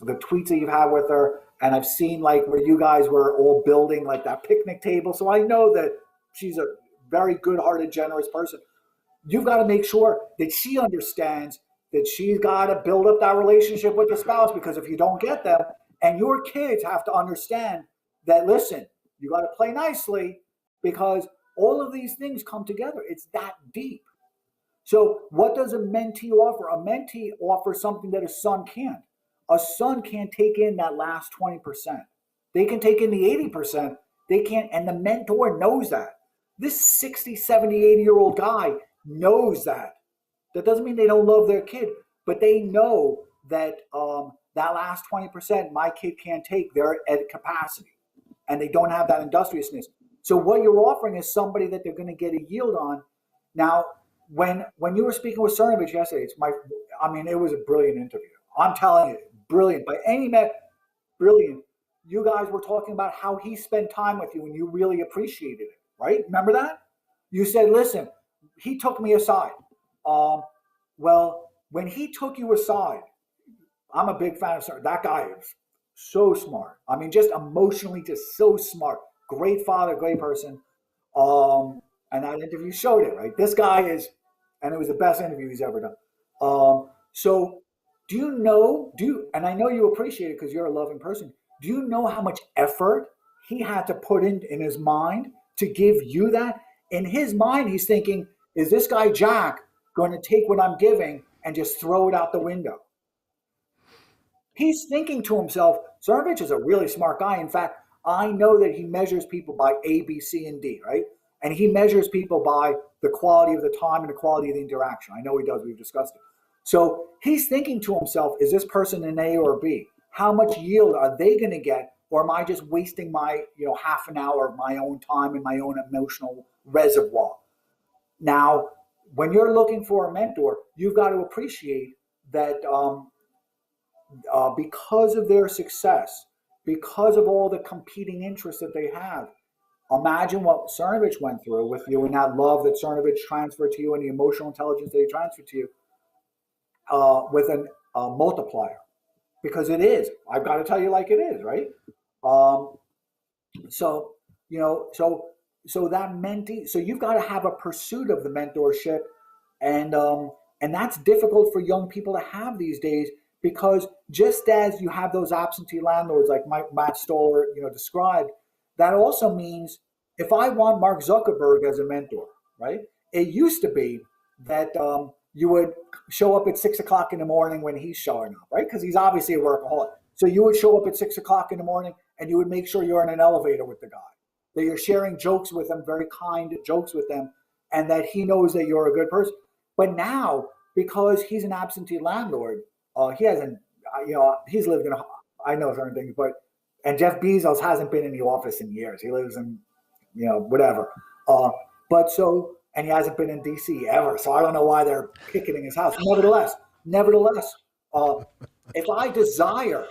tweets that you've had with her, and I've seen like where you guys were all building like that picnic table. So I know that she's a very good-hearted, generous person. You've got to make sure that she understands that she's got to build up that relationship with the spouse, because if you don't get them, and your kids have to understand that, listen, you got to play nicely because all of these things come together. It's that deep. So what does a mentee offer? A mentee offers something that a son can't. A son can't take in that last 20%. They can take in the 80%. They can't, and the mentor knows that. This 60, 70, 80-year-old guy knows that. That doesn't mean they don't love their kid, but they know that that last 20% my kid can't take. They're at capacity, and they don't have that industriousness. So what you're offering is somebody that they're going to get a yield on. Now, when you were speaking with Cernovich yesterday, it was a brilliant interview. I'm telling you, brilliant. By any measure, brilliant. You guys were talking about how he spent time with you and you really appreciated it, right? Remember that? You said, listen, he took me aside. Well, when he took you aside, I'm a big fan of Cernovich. That guy is so smart. I mean, just emotionally, just so smart. Great father, great person. And that interview showed it, right? This guy is, and it was the best interview he's ever done. So and I know you appreciate it because you're a loving person. Do you know how much effort he had to put in his mind to give you that? In his mind, he's thinking, is this guy Jack going to take what I'm giving and just throw it out the window? He's thinking to himself, Cernovich is a really smart guy. In fact, I know that he measures people by A, B, C, and D, right? And he measures people by the quality of the time and the quality of the interaction. I know he does. We've discussed it. So he's thinking to himself, is this person an A or a B? How much yield are they going to get? Or am I just wasting my half an hour of my own time and my own emotional reservoir? Now, when you're looking for a mentor, you've got to appreciate that because of their success, because of all the competing interests that they have, imagine what Cernovich went through with you and that love that Cernovich transferred to you and the emotional intelligence that he transferred to you with a multiplier. Because it is. I've got to tell you like it is, right? So that mentee, so you've got to have a pursuit of the mentorship, and that's difficult for young people to have these days, because just as you have those absentee landlords like Matt Stoller, described, that also means if I want Mark Zuckerberg as a mentor, right? It used to be that you would show up at 6 o'clock in the morning when he's showing up, right? Because he's obviously a workaholic. So you would show up at 6 o'clock in the morning and you would make sure you're in an elevator with the guy, that you're sharing jokes with him, very kind jokes with him, and that he knows that you're a good person. But now, because he's an absentee landlord, he hasn't, he's lived in, I know certain things, and Jeff Bezos hasn't been in the office in years. He lives in, whatever. And he hasn't been in DC ever. So I don't know why they're picketing his house. Nevertheless, Nevertheless, if I desire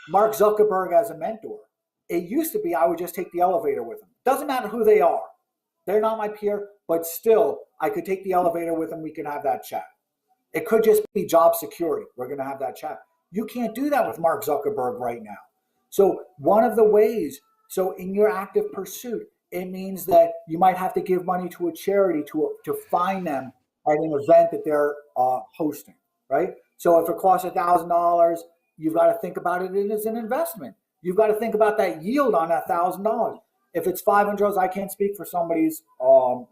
Mark Zuckerberg as a mentor, it used to be I would just take the elevator with them. Doesn't matter who they are. They're not my peer, but still, I could take the elevator with them. We can have that chat. It could just be job security. We're going to have that chat. You can't do that with Mark Zuckerberg right now. So one of the ways, so in your active pursuit, it means that you might have to give money to a charity to find them at an event that they're hosting, right? So if it costs $1,000, you've got to think about it as an investment. You've got to think about that yield on that $1,000. If it's $500, I can't speak for somebody's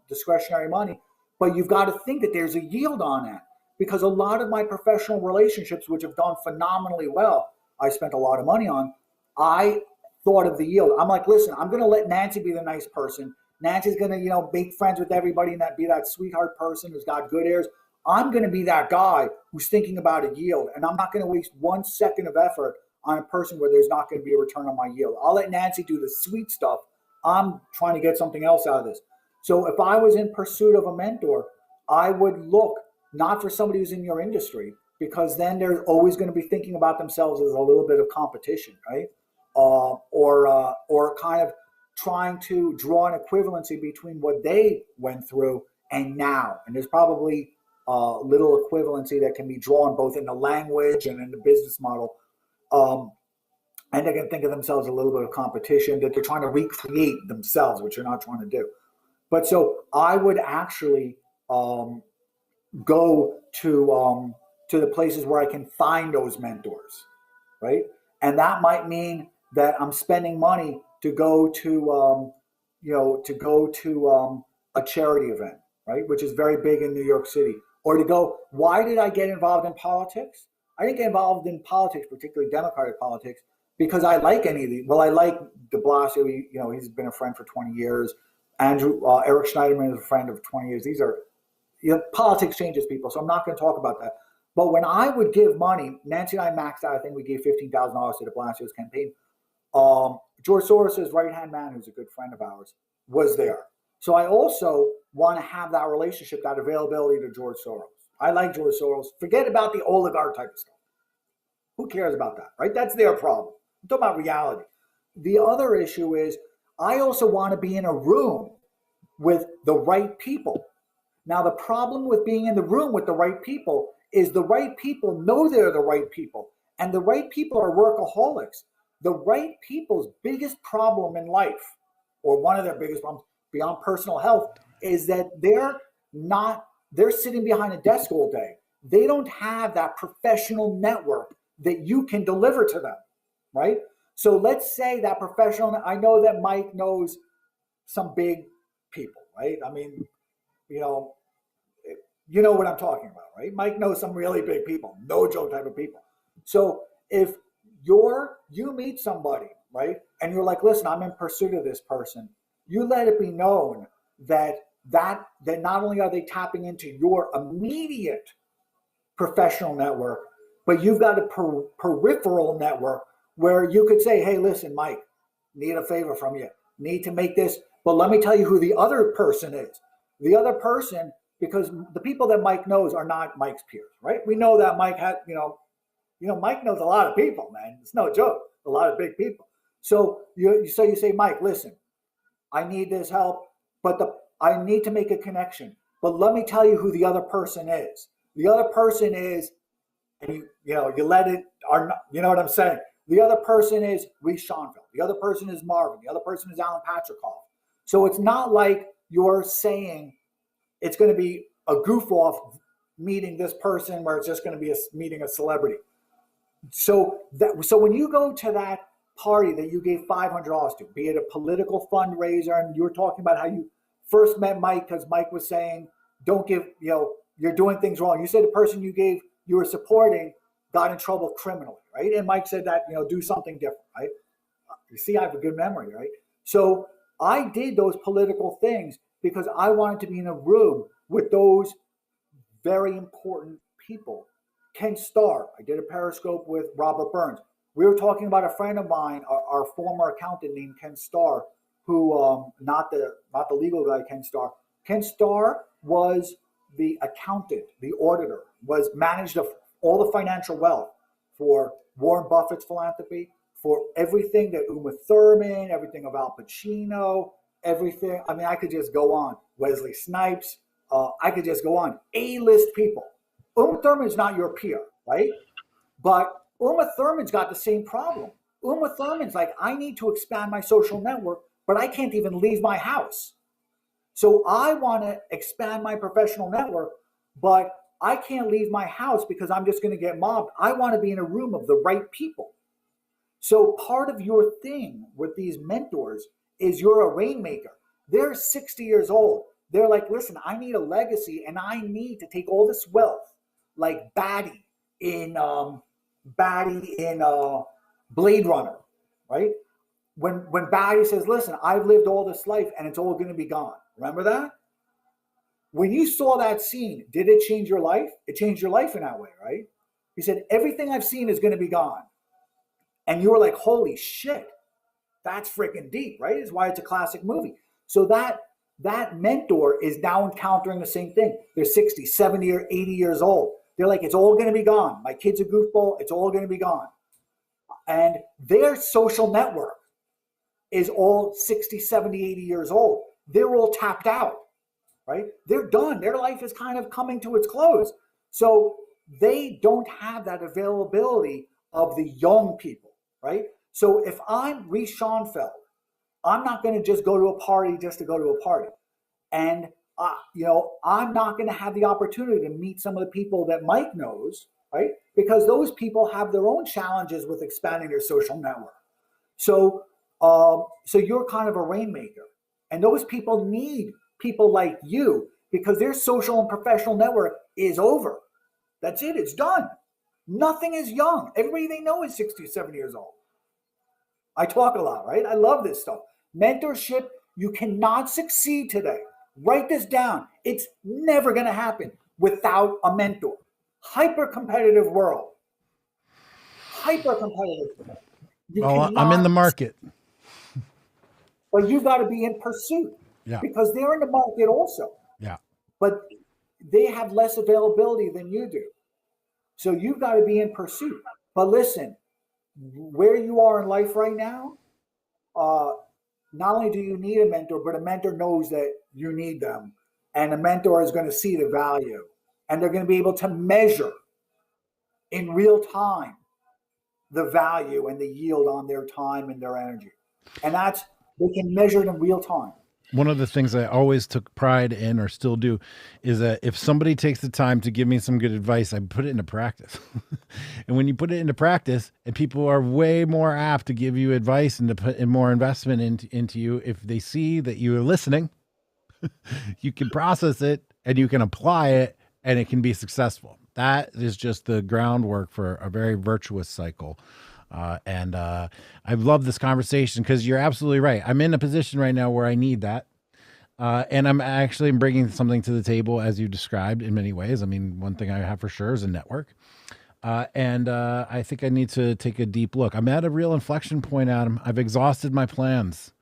discretionary money, but you've got to think that there's a yield on that, because a lot of my professional relationships, which have done phenomenally well, I spent a lot of money on, I thought of the yield. I'm like, listen, I'm going to let Nancy be the nice person. Nancy's going to, make friends with everybody and be that sweetheart person who's got good airs. I'm going to be that guy who's thinking about a yield, and I'm not going to waste 1 second of effort on a person where there's not going to be a return on my yield. I'll let Nancy do the sweet stuff. I'm trying to get something else out of this. So if I was in pursuit of a mentor, I would look not for somebody who's in your industry, because then they're always going to be thinking about themselves as a little bit of competition, right? Or kind of trying to draw an equivalency between what they went through and now. And there's probably little equivalency that can be drawn both in the language and in the business model. And they can think of themselves a little bit of competition, that they're trying to recreate themselves, which you're not trying to do. But so I would actually go to the places where I can find those mentors, right? And that might mean that I'm spending money to go to a charity event, right? Which is very big in New York City. Or to go, why did I get involved in politics? I didn't get involved in politics, particularly Democratic politics, because I like any of these. Well, I like de Blasio. He's been a friend for 20 years. Eric Schneiderman is a friend of 20 years. These are, politics changes people, so I'm not going to talk about that. But when I would give money, Nancy and I maxed out, I think we gave $15,000 to de Blasio's campaign. George Soros' right-hand man, who's a good friend of ours, was there. So I also want to have that relationship, that availability to George Soros. I like George Soros. Forget about the oligarch type of stuff. Who cares about that, right? That's their problem. I'm talking about reality. The other issue is I also want to be in a room with the right people. Now, the problem with being in the room with the right people is the right people know they're the right people, and the right people are workaholics. The right people's biggest problem in life, or one of their biggest problems beyond personal health, is that they're sitting behind a desk all day. They don't have that professional network that you can deliver to them, right? So let's say that professional, I know that Mike knows some big people, right? I mean, you know what I'm talking about, right? Mike knows some really big people, no joke type of people. So if you meet somebody, right, and you're like, listen, I'm in pursuit of this person, you let it be known that not only are they tapping into your immediate professional network, but you've got a peripheral network where you could say, hey, listen, Mike, need a favor from you, need to make this, but let me tell you who the other person is. The other person, because the people that Mike knows are not Mike's peers, right? We know that Mike had, Mike knows a lot of people, man. It's no joke, a lot of big people. So you say, Mike, listen, I need this help, but I need to make a connection. But let me tell you who the other person is. The other person is, and you let it, or not, you know what I'm saying? The other person is Reese Schonfeld. The other person is Marvin. The other person is Alan Patricoff. So it's not like you're saying it's going to be a goof off meeting this person where it's just going to be meeting a celebrity. So when you go to that party that you gave $500 to, be it a political fundraiser, and you were talking about how you first met Mike because Mike was saying, don't give, you're doing things wrong. You said the person you were supporting got in trouble criminally, right? And Mike said that, do something different, right? You see, I have a good memory, right? So I did those political things because I wanted to be in a room with those very important people. Ken Starr, I did a Periscope with Robert Burns. We were talking about a friend of mine, our former accountant named Ken Starr, who, not the legal guy, Ken Starr. Ken Starr was the accountant, the auditor, managed a all the financial wealth for Warren Buffett's philanthropy, for everything that Uma Thurman, everything of Al Pacino, everything. I mean, I could just go on. Wesley Snipes. I could just go on. A-list people. Uma Thurman is not your peer, right? But Uma Thurman's got the same problem. Uma Thurman's like, I need to expand my social network, but I can't even leave my house. So I want to expand my professional network, but I can't leave my house because I'm just going to get mobbed. I want to be in a room of the right people. So part of your thing with these mentors is you're a rainmaker. They're 60 years old. They're like, listen, I need a legacy and I need to take all this wealth, like Batty in Blade Runner, right? When Batty says, listen, I've lived all this life and it's all going to be gone. Remember that? When you saw that scene, did it change your life? It changed your life in that way, right? He said, everything I've seen is going to be gone. And you were like, holy shit, that's freaking deep, right? It's why it's a classic movie. So that mentor is now encountering the same thing. They're 60, 70, or 80 years old. They're like, it's all going to be gone. My kid's a goofball. It's all going to be gone. And their social network is all 60, 70, 80 years old. They're all tapped out, right? They're done. Their life is kind of coming to its close. So they don't have that availability of the young people, right? So if I'm Reese Schoenfeld, I'm not going to just go to a party just to go to a party. And, I'm not going to have the opportunity to meet some of the people that Mike knows, right? Because those people have their own challenges with expanding their social network. So you're kind of a rainmaker. And those people need people like you because their social and professional network is over. That's it. It's done. Nothing is young. Everybody they know is 60 or 70 years old. I talk a lot, right? I love this stuff. Mentorship, you cannot succeed today. Write this down. It's never going to happen without a mentor. Hyper-competitive world. Hyper-competitive. I'm in the market. But you've got to be in pursuit. Yeah. Because they're in the market also. Yeah. But they have less availability than you do. So you've got to be in pursuit. But listen, where you are in life right now, not only do you need a mentor, but a mentor knows that you need them. And a mentor is going to see the value. And they're going to be able to measure in real time the value and the yield on their time and their energy. And they can measure it in real time. One of the things I always took pride in, or still do, is that if somebody takes the time to give me some good advice, I put it into practice. And when you put it into practice, and people are way more apt to give you advice and to put in more investment into you, if they see that you are listening, you can process it and you can apply it and it can be successful. That is just the groundwork for a very virtuous cycle. I love this conversation because you're absolutely right. I'm in a position right now where I need that. And I'm actually bringing something to the table as you described in many ways. I mean, one thing I have for sure is a network. I think I need to take a deep look. I'm at a real inflection point, Adam. I've exhausted my plans.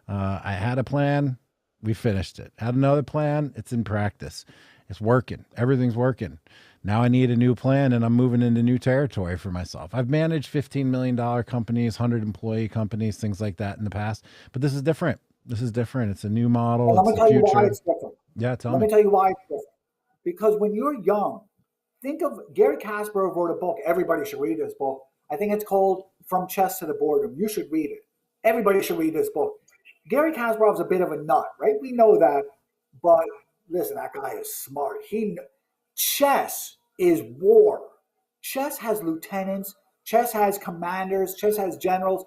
I had a plan. We finished it. Had another plan. It's in practice. It's working. Everything's working. Now I need a new plan and I'm moving into new territory for myself. I've managed $15 million companies, 100 employee companies, things like that in the past, but this is different. This is different. It's a new model. Well, let me tell you why it's different. Yeah, Let me tell you why it's different. Because when you're young, think of Gary Kasparov wrote a book. Everybody should read this book. I think it's called From Chess to the Boardroom. You should read it. Everybody should read this book. Gary Kasparov's a bit of a nut, right? We know that. But listen, that guy is smart. Chess is war. Chess has lieutenants. Chess has commanders. Chess has generals.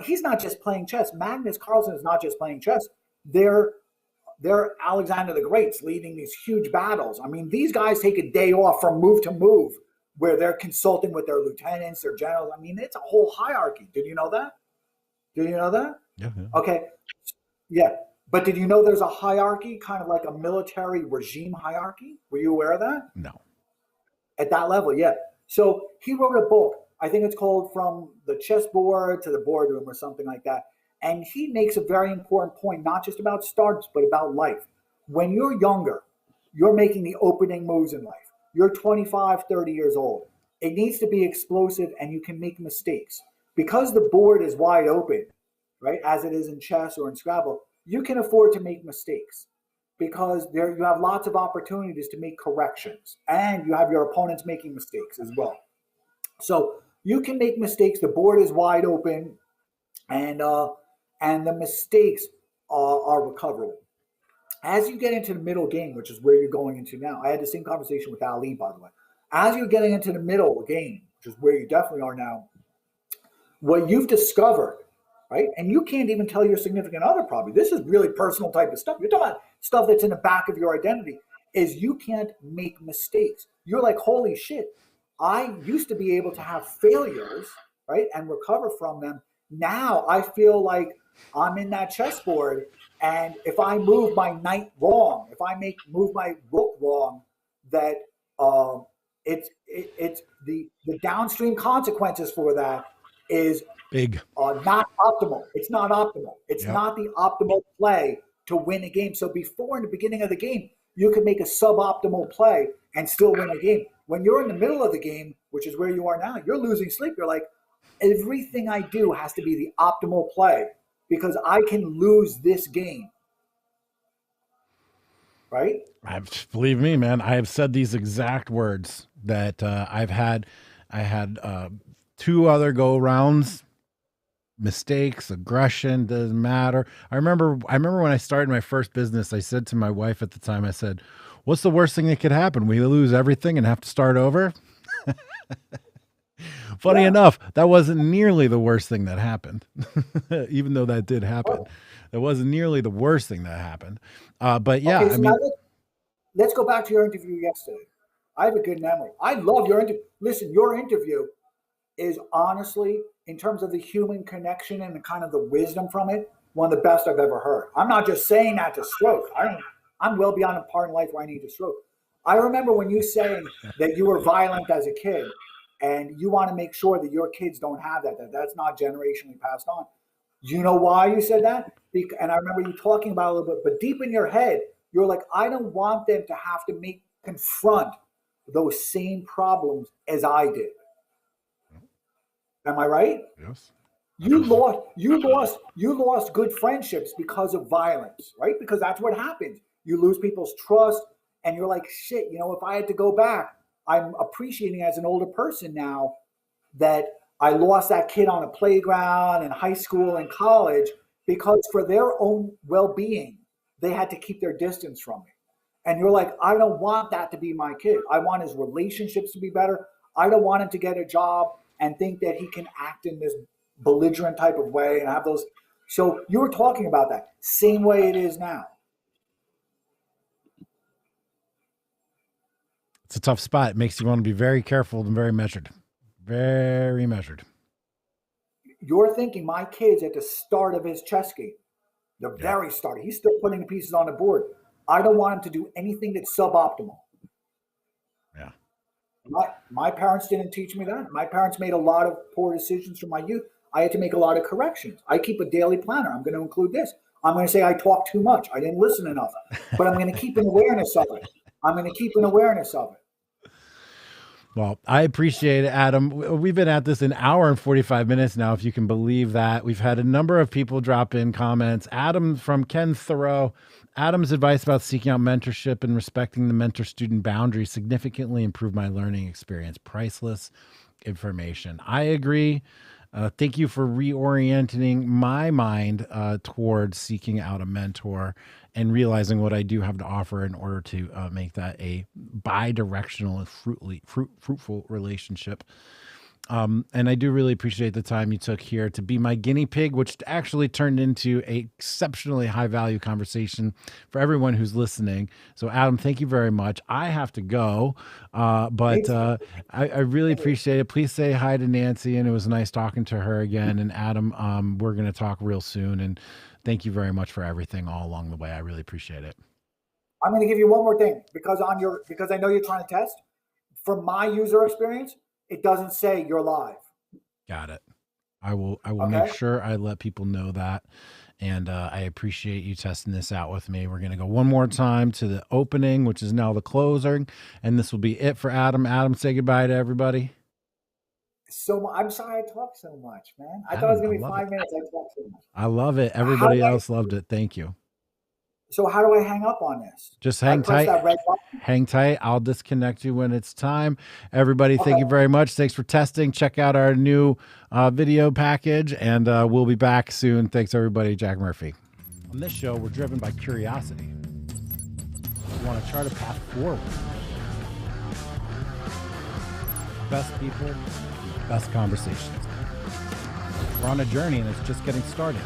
He's not just playing chess. Magnus Carlsen is not just playing chess. They're Alexander the Great's leading these huge battles. I mean, these guys take a day off from move to move where they're consulting with their lieutenants, their generals. I mean, it's a whole hierarchy. Did you know that? Yeah. Okay. Yeah. But did you know there's a hierarchy, kind of like a military regime hierarchy? Were you aware of that? No. At that level, yeah. So he wrote a book. I think it's called From the Chessboard to the Boardroom or something like that. And he makes a very important point, not just about startups, but about life. When you're younger, you're making the opening moves in life. you're 25, 30 years old. It needs to be explosive and you can make mistakes. Because the board is wide open, right, as it is in chess or in Scrabble, you can afford to make mistakes because there you have lots of opportunities to make corrections and you have your opponents making mistakes as well. So you can make mistakes. The board is wide open, and the mistakes are recoverable. As you get into the middle game, which is where you're going into now, I had the same conversation with Ali, by the way. As you're getting into the middle game, which is where you definitely are now, what you've discovered, right? And you can't even tell your significant other probably. This is really personal type of stuff. You're talking about stuff that's in the back of your identity. Is you can't make mistakes. You're like, holy shit. I used to be able to have failures, right, and recover from them. Now I feel like I'm in that chessboard, and if I move my knight wrong, if I move my rook wrong, that it's the downstream consequences for that is big, not optimal. It's not optimal. It's Yep. not the optimal play to win a game. So before in the beginning of the game, you can make a suboptimal play and still win a game. When you're in the middle of the game, which is where you are now, you're losing sleep. You're like, everything I do has to be the optimal play because I can lose this game. Right? Believe me, man, I have said these exact words that I had 2 other go rounds, mistakes, aggression, doesn't matter. I remember when I started my first business, I said to my wife at the time, I said, what's the worst thing that could happen? We lose everything and have to start over? Funny enough, that wasn't nearly the worst thing that happened, even though that did happen. That wasn't nearly the worst thing that happened. But yeah, okay, so let's go back to your interview yesterday. I have a good memory. I love your interview. Listen, your interview is honestly, in terms of the human connection and the kind of the wisdom from it, one of the best I've ever heard. I'm not just saying that to stroke. I'm well beyond a part in life where I need to stroke. I remember when you saying that you were violent as a kid and you want to make sure that your kids don't have that's not generationally passed on. You know why you said that? And I remember you talking about it a little bit, but deep in your head, you're like, I don't want them to have to confront those same problems as I did. Am I right? Yes. You lost good friendships because of violence, right? Because that's what happens. You lose people's trust, and you're like, shit, if I had to go back, I'm appreciating as an older person now that I lost that kid on a playground in high school and college because for their own well-being, they had to keep their distance from me. And you're like, I don't want that to be my kid. I want his relationships to be better. I don't want him to get a job and think that he can act in this belligerent type of way and have those. So you were talking about that same way it is now. It's a tough spot. It makes you want to be very careful and very measured. Very measured. You're thinking my kid's at the start of his chess game, the very start. He's still putting the pieces on the board. I don't want him to do anything that's suboptimal. Yeah. My parents didn't teach me that. My parents made a lot of poor decisions from my youth. I had to make a lot of corrections. I keep a daily planner. I'm going to include this. I'm going to say I talk too much. I didn't listen enough. But I'm going to keep an awareness of it. Well, I appreciate it, Adam. We've been at this an hour and 45 minutes now, if you can believe that. We've had a number of people drop in comments. Adam from Ken Thoreau. Adam's advice about seeking out mentorship and respecting the mentor-student boundary significantly improved my learning experience. Priceless information. I agree. Thank you for reorienting my mind towards seeking out a mentor and realizing what I do have to offer in order to make that a bi-directional and fruitful relationship. And I do really appreciate the time you took here to be my guinea pig, which actually turned into an exceptionally high value conversation for everyone who's listening. So Adam, thank you very much. I have to go, but I really appreciate it. Please say hi to Nancy, and it was nice talking to her again. And Adam, we're going to talk real soon. And thank you very much for everything all along the way. I really appreciate it. I'm going to give you one more thing because I know you're trying to test. From my user experience, it doesn't say you're live. Got it. I will make sure I let people know that. And I appreciate you testing this out with me. We're going to go one more time to the opening, which is now the closing. And this will be it for Adam. Adam, say goodbye to everybody. So I'm sorry I talked so much, man. I thought it was going to be 5 minutes. I talked so much. I love it. Everybody else loved it. Thank you. So how do I hang up on this? Just hang tight. That red button? Hang tight. I'll disconnect you when it's time. Everybody, thank you very much. Thanks for testing. Check out our new video package, and we'll be back soon. Thanks, everybody. Jack Murphy. On this show, we're driven by curiosity. We want to chart a path forward. Best people, best conversations. We're on a journey, and it's just getting started.